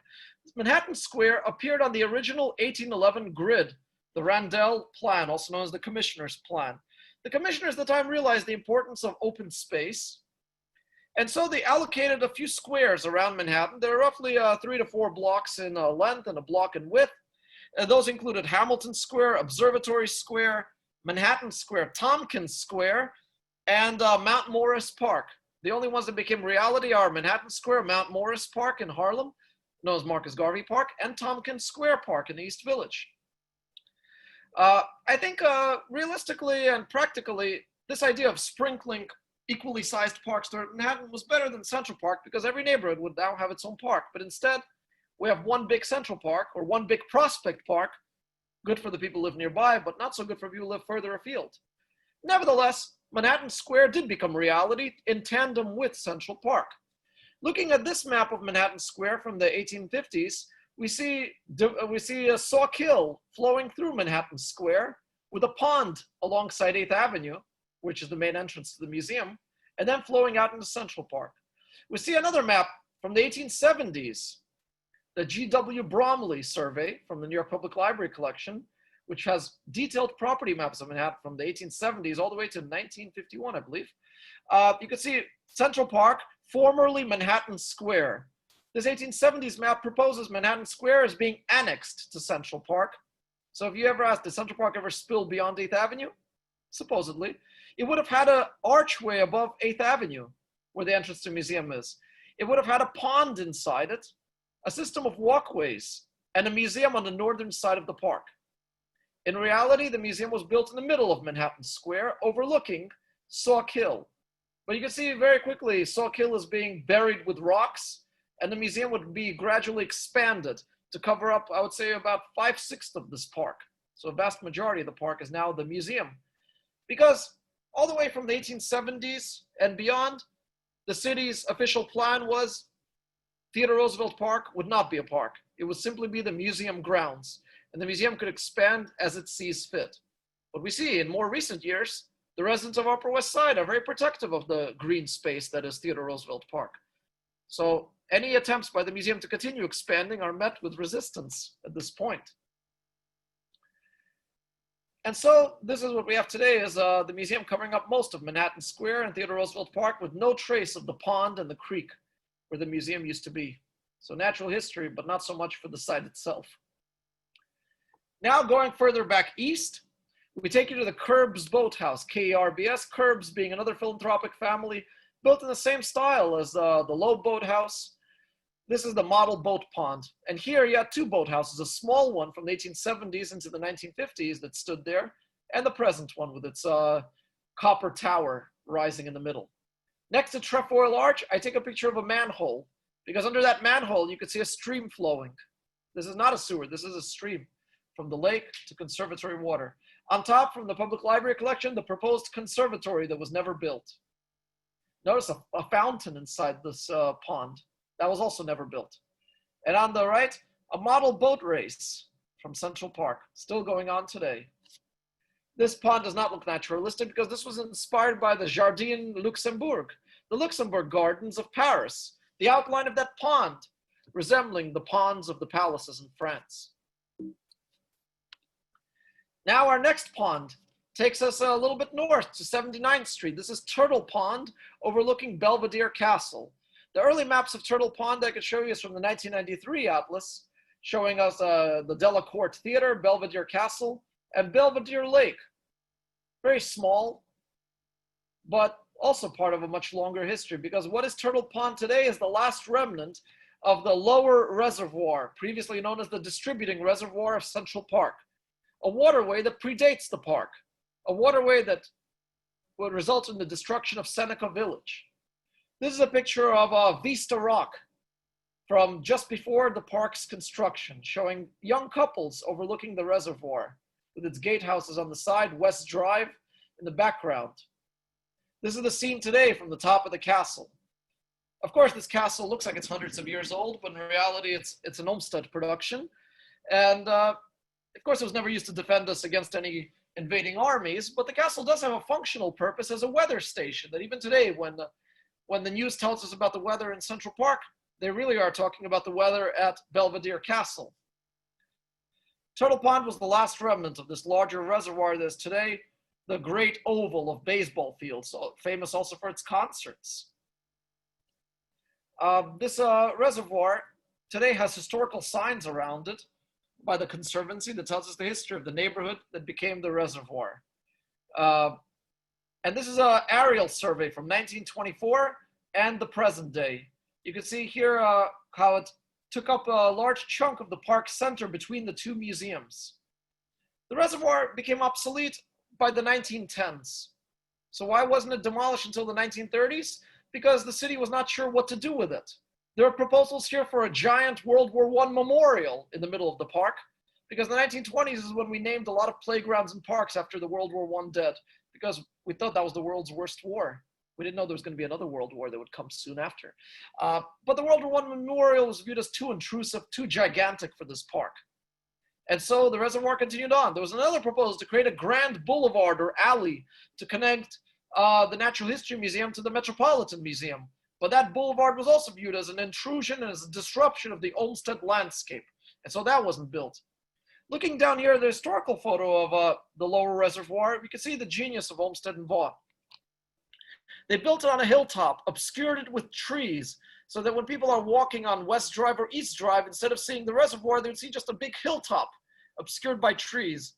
A: Manhattan Square appeared on the original 1811 grid, the Randell Plan, also known as the Commissioner's Plan. The commissioners at the time realized the importance of open space, and so they allocated a few squares around Manhattan. There are roughly 3 to 4 blocks in length and a block in width. Those included Hamilton Square, Observatory Square, Manhattan Square, Tompkins Square, and Mount Morris Park. The only ones that became reality are Manhattan Square, Mount Morris Park in Harlem, known as Marcus Garvey Park, and Tompkins Square Park in the East Village. I think realistically and practically, this idea of sprinkling equally sized parks throughout Manhattan was better than Central Park, because every neighborhood would now have its own park. But instead, we have one big Central Park, or one big Prospect Park, good for the people who live nearby, but not so good for people who live further afield. Nevertheless, Manhattan Square did become reality in tandem with Central Park. Looking at this map of Manhattan Square from the 1850s, we see a Sawkill flowing through Manhattan Square with a pond alongside 8th Avenue, which is the main entrance to the museum, and then flowing out into Central Park. We see another map from the 1870s, the G.W. Bromley survey from the New York Public Library collection, which has detailed property maps of Manhattan from the 1870s all the way to 1951, I believe. You can see Central Park, formerly Manhattan Square. This 1870s map proposes Manhattan Square as being annexed to Central Park. So if you ever asked, did Central Park ever spill beyond 8th Avenue? Supposedly. It would have had an archway above 8th Avenue, where the entrance to the museum is. It would have had a pond inside it, a system of walkways, and a museum on the northern side of the park. In reality, the museum was built in the middle of Manhattan Square, overlooking Sawkill. But you can see very quickly, Sawkill is being buried with rocks, and the museum would be gradually expanded to cover up, I would say, about 5/6 of this park. So a vast majority of the park is now the museum. Because all the way from the 1870s and beyond, the city's official plan was Theodore Roosevelt Park would not be a park. It would simply be the museum grounds, and the museum could expand as it sees fit. But we see in more recent years, the residents of Upper West Side are very protective of the green space that is Theodore Roosevelt Park. So any attempts by the museum to continue expanding are met with resistance at this point. And so this is what we have today, is the museum covering up most of Manhattan Square and Theodore Roosevelt Park with no trace of the pond and the creek where the museum used to be. So natural history, but not so much for the site itself. Now going further back east, we take you to the Kerbs Boathouse, K-E-R-B-S, Kerbs being another philanthropic family built in the same style as the Loeb Boathouse. This is the model boat pond. And here you had two boathouses, a small one from the 1870s into the 1950s that stood there, and the present one with its copper tower rising in the middle. Next to Trefoil Arch, I take a picture of a manhole, because under that manhole, you could see a stream flowing. This is not a sewer, this is a stream from the lake to conservatory water. On top, from the public library collection, the proposed conservatory that was never built. Notice a fountain inside this pond. That was also never built. And on the right, a model boat race from Central Park, still going on today. This pond does not look naturalistic because this was inspired by the Jardin Luxembourg, the Luxembourg Gardens of Paris, the outline of that pond resembling the ponds of the palaces in France. Now our next pond takes us a little bit north to 79th Street. This is Turtle Pond overlooking Belvedere Castle. The early maps of Turtle Pond I could show you is from the 1993 atlas, showing us the Delacorte Theater, Belvedere Castle, and Belvedere Lake. Very small, but also part of a much longer history, because what is Turtle Pond today is the last remnant of the lower reservoir, previously known as the distributing reservoir of Central Park, a waterway that predates the park, a waterway that would result in the destruction of Seneca Village. This is a picture of Vista Rock from just before the park's construction, showing young couples overlooking the reservoir with its gatehouses on the side, West Drive in the background. This is the scene today from the top of the castle. Of course, this castle looks like it's hundreds of years old, but in reality, it's an Olmsted production. And of course, it was never used to defend us against any invading armies, but the castle does have a functional purpose as a weather station, that even today, when the news tells us about the weather in Central Park, they really are talking about the weather at Belvedere Castle. Turtle Pond was the last remnant of this larger reservoir that is today the great oval of baseball fields, so famous also for its concerts. This reservoir today has historical signs around it by the Conservancy that tells us the history of the neighborhood that became the reservoir. And this is an aerial survey from 1924 and the present day. You can see here how it took up a large chunk of the park center between the two museums. The reservoir became obsolete by the 1910s. So why wasn't it demolished until the 1930s? Because the city was not sure what to do with it. There are proposals here for a giant World War I memorial in the middle of the park, because the 1920s is when we named a lot of playgrounds and parks after the World War I dead, because we thought that was the world's worst war. We didn't know there was going to be another World War that would come soon after. But the World War I memorial was viewed as too intrusive, too gigantic for this park. And so the reservoir continued on. There was another proposal to create a grand boulevard or alley to connect the Natural History Museum to the Metropolitan Museum. But that boulevard was also viewed as an intrusion and as a disruption of the Olmsted landscape. And so that wasn't built. Looking down here at the historical photo of the lower reservoir, we can see the genius of Olmsted and Vaughn. They built it on a hilltop, obscured it with trees, so that when people are walking on West Drive or East Drive, instead of seeing the reservoir, they would see just a big hilltop obscured by trees.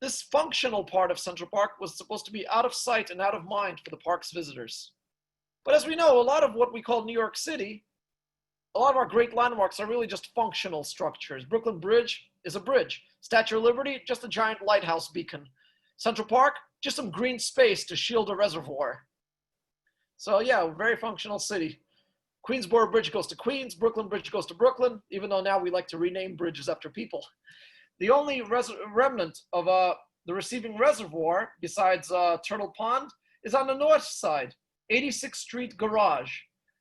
A: This functional part of Central Park was supposed to be out of sight and out of mind for the park's visitors. But as we know, a lot of what we call New York City, a lot of our great landmarks are really just functional structures. Brooklyn Bridge is a bridge. Statue of Liberty, just a giant lighthouse beacon. Central Park, just some green space to shield a reservoir. So yeah, very functional city. Queensboro Bridge goes to Queens, Brooklyn Bridge goes to Brooklyn, even though now we like to rename bridges after people. The only remnant of the receiving reservoir, besides Turtle Pond, is on the north side, 86th Street Garage,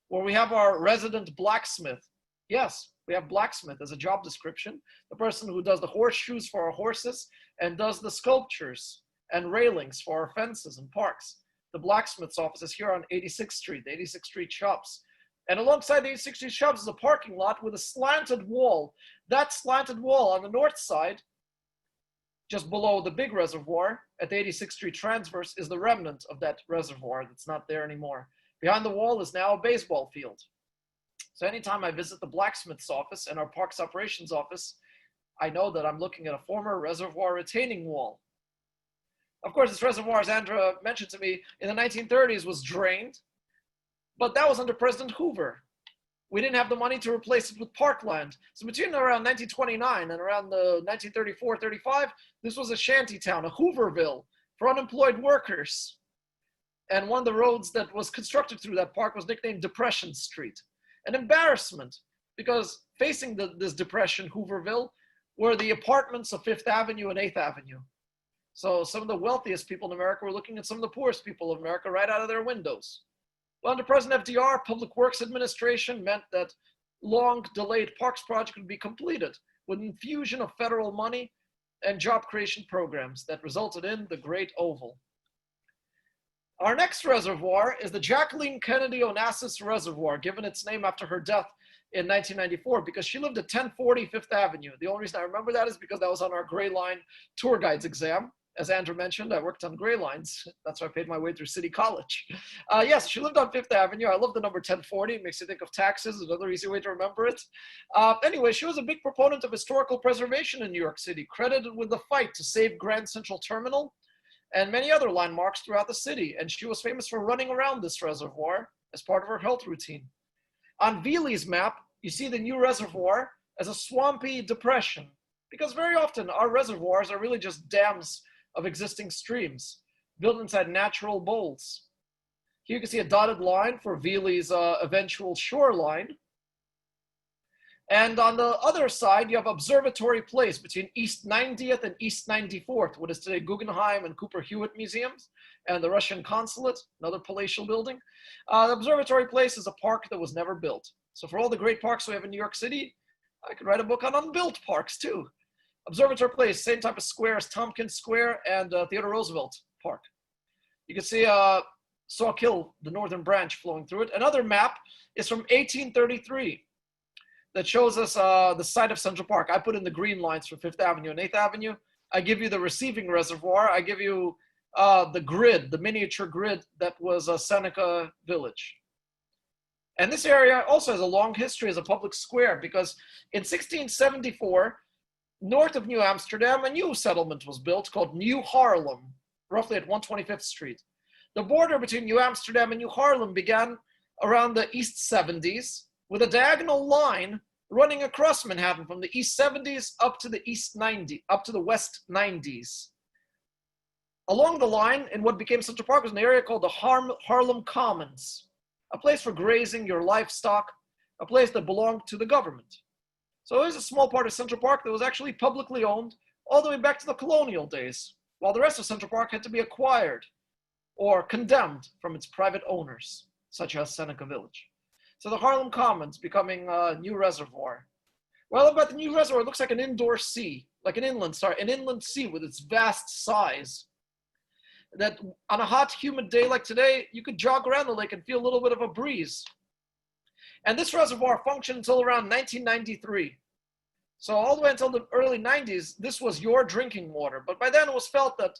A: where we have our resident blacksmith. Yes, we have blacksmith as a job description, the person who does the horseshoes for our horses and does the sculptures and railings for our fences and parks. The blacksmith's office is here on 86th Street, the 86th Street shops. And alongside the 86th Street shops is a parking lot with a slanted wall. That slanted wall on the north side, just below the big reservoir at the 86th Street transverse, is the remnant of that reservoir that's not there anymore. Behind the wall is now a baseball field. So anytime I visit the blacksmith's office and our parks operations office, I know that I'm looking at a former reservoir retaining wall. Of course, this reservoir, as Andrea mentioned to me, in the 1930s was drained, but that was under President Hoover. We didn't have the money to replace it with parkland. So between around 1929 and around the 1934-35, this was a shanty town, a Hooverville for unemployed workers. And one of the roads that was constructed through that park was nicknamed Depression Street. An embarrassment, because facing this depression, Hooverville, were the apartments of Fifth Avenue and 8th Avenue. So some of the wealthiest people in America were looking at some of the poorest people of America right out of their windows. Well, under President FDR, Public Works Administration meant that long-delayed parks project would be completed with infusion of federal money and job creation programs that resulted in the Great Oval. Our next reservoir is the Jacqueline Kennedy Onassis Reservoir, given its name after her death in 1994 because she lived at 1040 Fifth Avenue. The only reason I remember that is because that was on our Gray Line tour guides exam. As Andrew mentioned, I worked on Gray Lines. That's why I paid my way through City College. Yes, she lived on Fifth Avenue. I love the number 1040. It makes you think of taxes, another easy way to remember it. Anyway, she was a big proponent of historical preservation in New York City, credited with the fight to save Grand Central Terminal and many other landmarks throughout the city. And she was famous for running around this reservoir as part of her health routine. On Veely's map, you see the new reservoir as a swampy depression, because very often our reservoirs are really just dams of existing streams built inside natural bowls. Here you can see a dotted line for Veely's eventual shoreline. And on the other side, you have Observatory Place between East 90th and East 94th, what is today Guggenheim and Cooper Hewitt museums, and the Russian consulate, another palatial building. The Observatory Place is a park that was never built. So for all the great parks we have in New York City, I could write a book on unbuilt parks too. Observatory Place, same type of square as Tompkins Square and Theodore Roosevelt Park. You can see Sauk Hill, the northern branch flowing through it. Another map is from 1833 that shows us the site of Central Park. I put in the green lines for Fifth Avenue and 8th Avenue. I give you the receiving reservoir. I give you the grid, the miniature grid that was Seneca Village. And this area also has a long history as a public square because in 1674, north of New Amsterdam, a new settlement was built called New Harlem, roughly at 125th Street. The border between New Amsterdam and New Harlem began around the East 70s with a diagonal line running across Manhattan from the East 70s up to the West 90s. Along the line, in what became Central Park, was an area called the Harlem Commons, a place for grazing your livestock, a place that belonged to the government. So there's a small part of Central Park that was actually publicly owned all the way back to the colonial days, while the rest of Central Park had to be acquired. or condemned from its private owners, such as Seneca Village. So the Harlem Commons becoming a new reservoir. Well, about the new reservoir, it looks like an indoor sea, like an inland sea with its vast size. That on a hot, humid day like today, you could jog around the lake and feel a little bit of a breeze. And this reservoir functioned until around 1993. So all the way until the early 90s, this was your drinking water. But by then it was felt that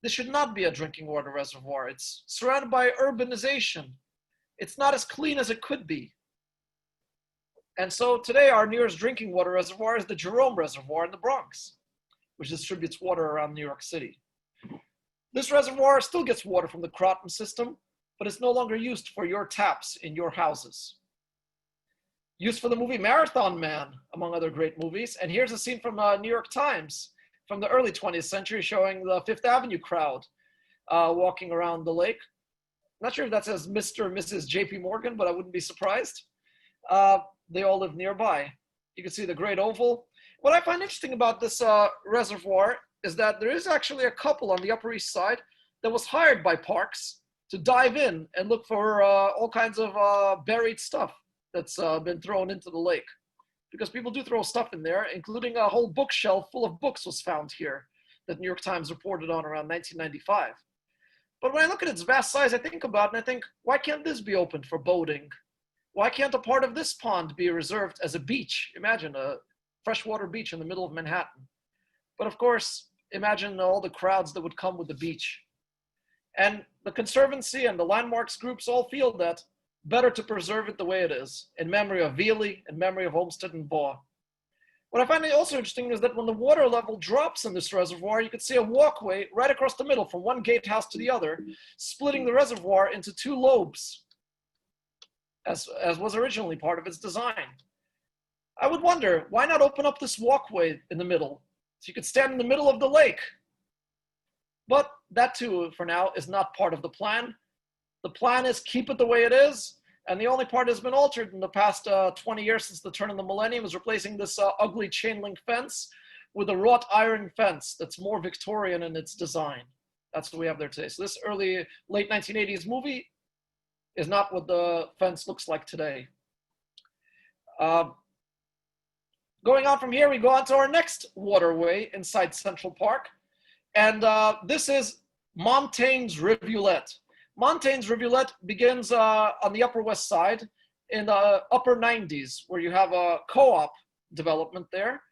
A: this should not be a drinking water reservoir. It's surrounded by urbanization. It's not as clean as it could be. And so today our nearest drinking water reservoir is the Jerome Reservoir in the Bronx, which distributes water around New York City. This reservoir still gets water from the Croton system, but it's no longer used for your taps in your houses. Used for the movie Marathon Man, among other great movies. And here's a scene from New York Times from the early 20th century showing the Fifth Avenue crowd walking around the lake. Not sure if that says Mr. and Mrs. J.P. Morgan, but I wouldn't be surprised. They all live nearby. You can see the Great Oval. What I find interesting about this reservoir is that there is actually a couple on the Upper East Side that was hired by Parks to dive in and look for all kinds of buried stuff that's been thrown into the lake. Because people do throw stuff in there, including a whole bookshelf full of books was found here that New York Times reported on around 1995. But when I look at its vast size, I think about it and I think, why can't this be opened for boating? Why can't a part of this pond be reserved as a beach? Imagine a freshwater beach in the middle of Manhattan. But of course, imagine all the crowds that would come with the beach. And the Conservancy and the landmarks groups all feel that better to preserve it the way it is, in memory of Veely, in memory of Olmsted and Baugh. What I find also interesting is that when the water level drops in this reservoir, you can see a walkway right across the middle from one gatehouse to the other, splitting the reservoir into two lobes, as was originally part of its design. I would wonder, why not open up this walkway in the middle, so you could stand in the middle of the lake? But that too, for now, is not part of the plan. The plan is keep it the way it is, and the only part that's been altered in the past 20 years since the turn of the millennium is replacing this ugly chain link fence with a wrought iron fence that's more Victorian in its design. That's what we have there today. So this late 1980s movie is not what the fence looks like today. Going on from here, we go on to our next waterway inside Central Park. And this is Montaigne's Rivulet. Montaigne's Rivulet begins on the Upper West Side in the upper 90s, where you have a co-op development there.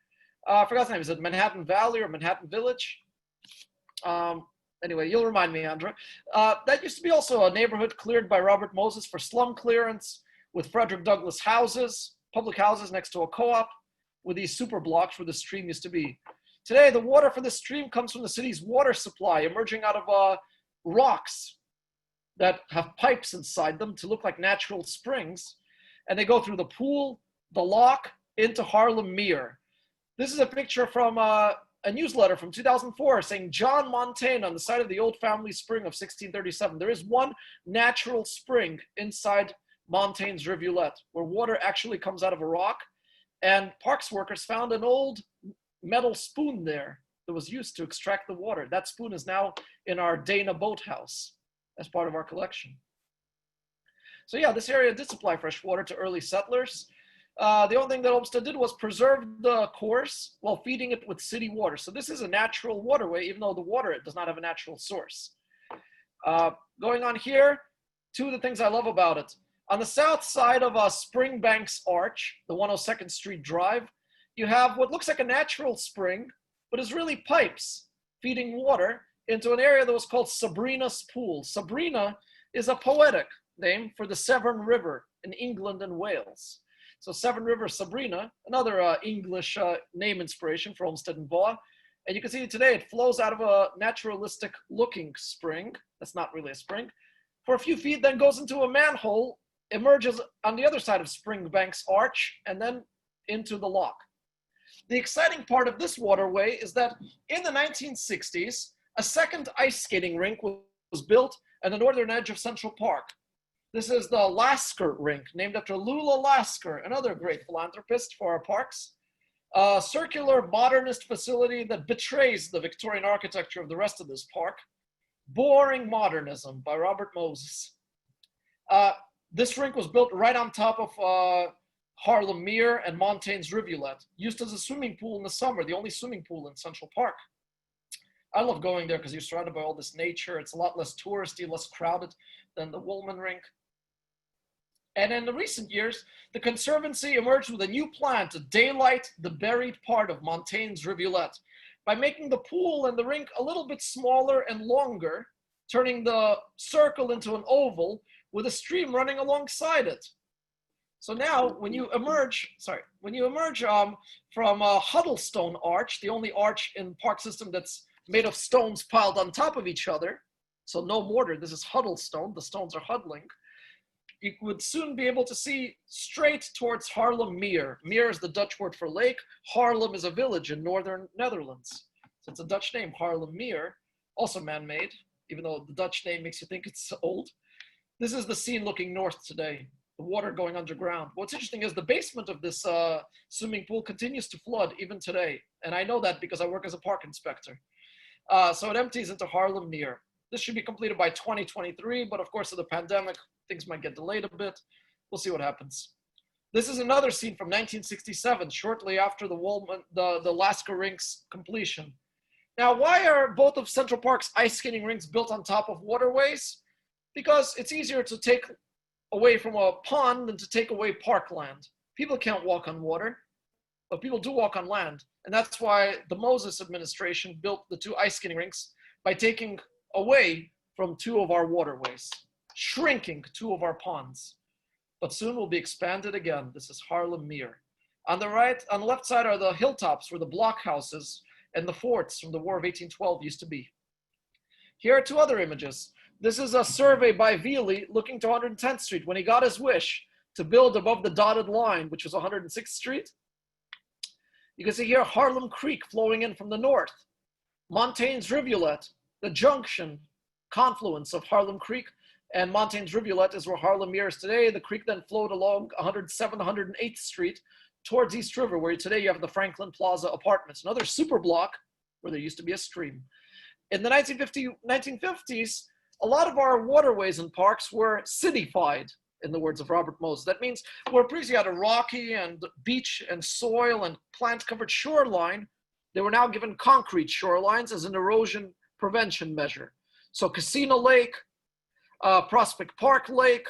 A: I forgot the name. Is it Manhattan Valley or Manhattan Village? Anyway, you'll remind me, Andra. That used to be also a neighborhood cleared by Robert Moses for slum clearance, with Frederick Douglass houses, public houses next to a co-op, with these super blocks where the stream used to be. Today, the water for the stream comes from the city's water supply, emerging out of rocks that have pipes inside them to look like natural springs. And they go through the pool, the lock, into Harlem Mere. This is a picture from a newsletter from 2004 saying John Montaigne on the site of the old family spring of 1637. There is one natural spring inside Montaigne's Rivulet where water actually comes out of a rock. And parks workers found an old metal spoon there that was used to extract the water. That spoon is now in our Dana boathouse as part of our collection. So yeah, this area did supply fresh water to early settlers. The only thing that Olmsted did was preserve the course while feeding it with city water. So this is a natural waterway, even though the water does not have a natural source. Going on here, two of the things I love about it. On the south side of Springbanks Arch, the 102nd Street Drive, you have what looks like a natural spring, but is really pipes feeding water into an area that was called Sabrina's Pool. Sabrina is a poetic name for the Severn River in England and Wales. So Severn River, Sabrina, another English name inspiration for Olmsted and Baugh. And you can see today it flows out of a naturalistic looking spring. That's not really a spring. For a few feet, then goes into a manhole, emerges on the other side of Springbanks Arch, and then into the lock. The exciting part of this waterway is that in the 1960s, a second ice skating rink was built at the northern edge of Central Park. This is the Lasker Rink, named after Lula Lasker, another great philanthropist for our parks. A circular modernist facility that betrays the Victorian architecture of the rest of this park. Boring Modernism by Robert Moses. This rink was built right on top of Harlem Mere and Montaigne's Rivulet, used as a swimming pool in the summer, the only swimming pool in Central Park. I love going there because you're surrounded by all this nature. It's a lot less touristy, less crowded than the Woolman Rink. And in the recent years, the Conservancy emerged with a new plan to daylight the buried part of Montaigne's Rivulet by making the pool and the rink a little bit smaller and longer, turning the circle into an oval with a stream running alongside it. So now, when you emerge from Huddlestone Arch, the only arch in park system that's made of stones piled on top of each other, so no mortar, this is Huddlestone, the stones are huddling, you would soon be able to see straight towards Harlem Mere. Mere is the Dutch word for lake. Haarlem is a village in northern Netherlands. So it's a Dutch name, Harlem Mere, also man-made, even though the Dutch name makes you think it's old. This is the scene looking north today, the water going underground. What's interesting is the basement of this swimming pool continues to flood even today. And I know that because I work as a park inspector. So it empties into Harlem Mere. This should be completed by 2023, but of course of the pandemic, things might get delayed a bit. We'll see what happens. This is another scene from 1967, shortly after the Alaska Rink's completion. Now, why are both of Central Park's ice skating rinks built on top of waterways? Because it's easier to take away from a pond than to take away parkland. People can't walk on water, but people do walk on land. And that's why the Moses administration built the two ice skating rinks by taking away from two of our waterways, shrinking two of our ponds. But soon will be expanded again. This is Harlem Mere. On the left side are the hilltops where the blockhouses and the forts from the War of 1812 used to be. Here are two other images. This is a survey by Veely looking to 110th Street when he got his wish to build above the dotted line, which was 106th Street. You can see here Harlem Creek flowing in from the north. Montaigne's Rivulet, the junction, confluence of Harlem Creek and Montaigne's Rivulet is where Harlem Mere is today. The creek then flowed along 107th, 108th Street towards East River, where today you have the Franklin Plaza apartments, another super block where there used to be a stream. In the 1950s, a lot of our waterways and parks were cityfied, in the words of Robert Moses. That means where previously you had a rocky and beach and soil and plant-covered shoreline, they were now given concrete shorelines as an erosion prevention measure. So Casino Lake, Prospect Park Lake,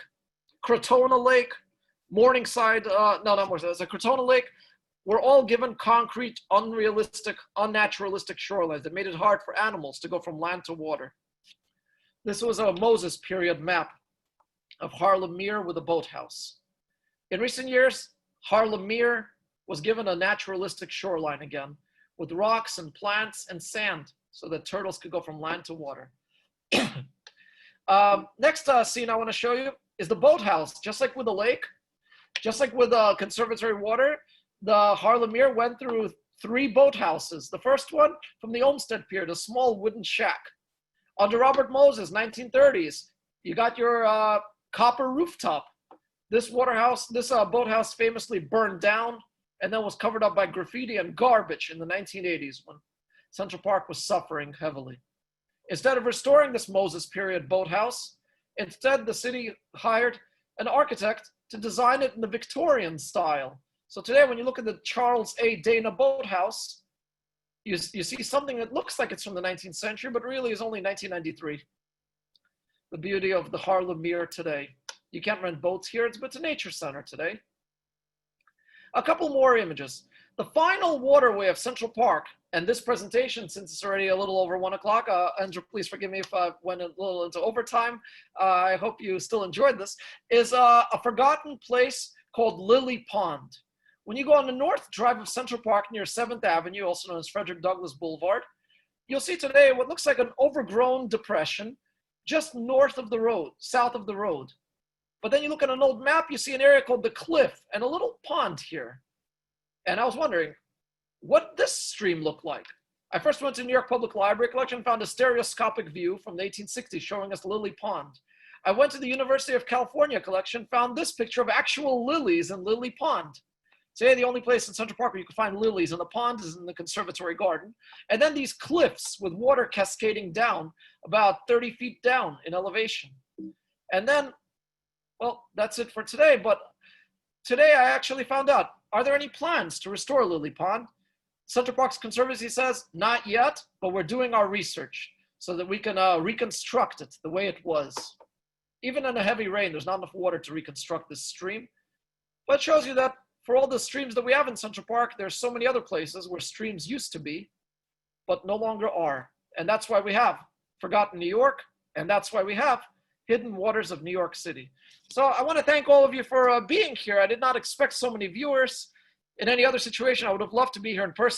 A: Crotona Lake, Morningside, Crotona Lake, were all given concrete, unrealistic, unnaturalistic shorelines that made it hard for animals to go from land to water. This was a Moses period map of Harlem Mere with a boathouse. In recent years, Harlem Mere was given a naturalistic shoreline again, with rocks and plants and sand so that turtles could go from land to water. Next scene I want to show you is the boathouse. Just like with the lake, just like with conservatory water, the Harlem Mere went through 3 boathouses. The first one from the Olmsted Pier, a small wooden shack. Under Robert Moses, 1930s, you got your copper rooftop. This boathouse famously burned down and then was covered up by graffiti and garbage in the 1980s when Central Park was suffering heavily. Instead of restoring this Moses period boathouse, instead the city hired an architect to design it in the Victorian style. So today when you look at the Charles A. Dana boathouse, you see something that looks like it's from the 19th century, but really is only 1993. The beauty of the Harlem Mere today. You can't rent boats here, it's a nature center today. A couple more images. The final waterway of Central Park, and this presentation, since it's already a little over 1 o'clock, Andrew, please forgive me if I went a little into overtime. I hope you still enjoyed this, is a forgotten place called Lily Pond. When you go on the north drive of Central Park near 7th Avenue, also known as Frederick Douglass Boulevard, you'll see today what looks like an overgrown depression just north of the road, south of the road. But then you look at an old map, you see an area called the Cliff and a little pond here. And I was wondering, what did this stream look like? I first went to New York Public Library collection and found a stereoscopic view from the 1860s showing us Lily Pond. I went to the University of California collection, found this picture of actual lilies in Lily Pond. Today, the only place in Central Park where you can find lilies in the pond is in the conservatory garden. And then these cliffs with water cascading down about 30 feet down in elevation. And then, well, that's it for today. But today I actually found out, are there any plans to restore Lily Pond? Central Parks Conservancy says, not yet, but we're doing our research so that we can reconstruct it the way it was. Even in a heavy rain, there's not enough water to reconstruct this stream. But it shows you that for all the streams that we have in Central Park, there's so many other places where streams used to be, but no longer are. And that's why we have Forgotten New York, and that's why we have Hidden Waters of New York City. So I want to thank all of you for being here. I did not expect so many viewers. In any other situation, I would have loved to be here in person.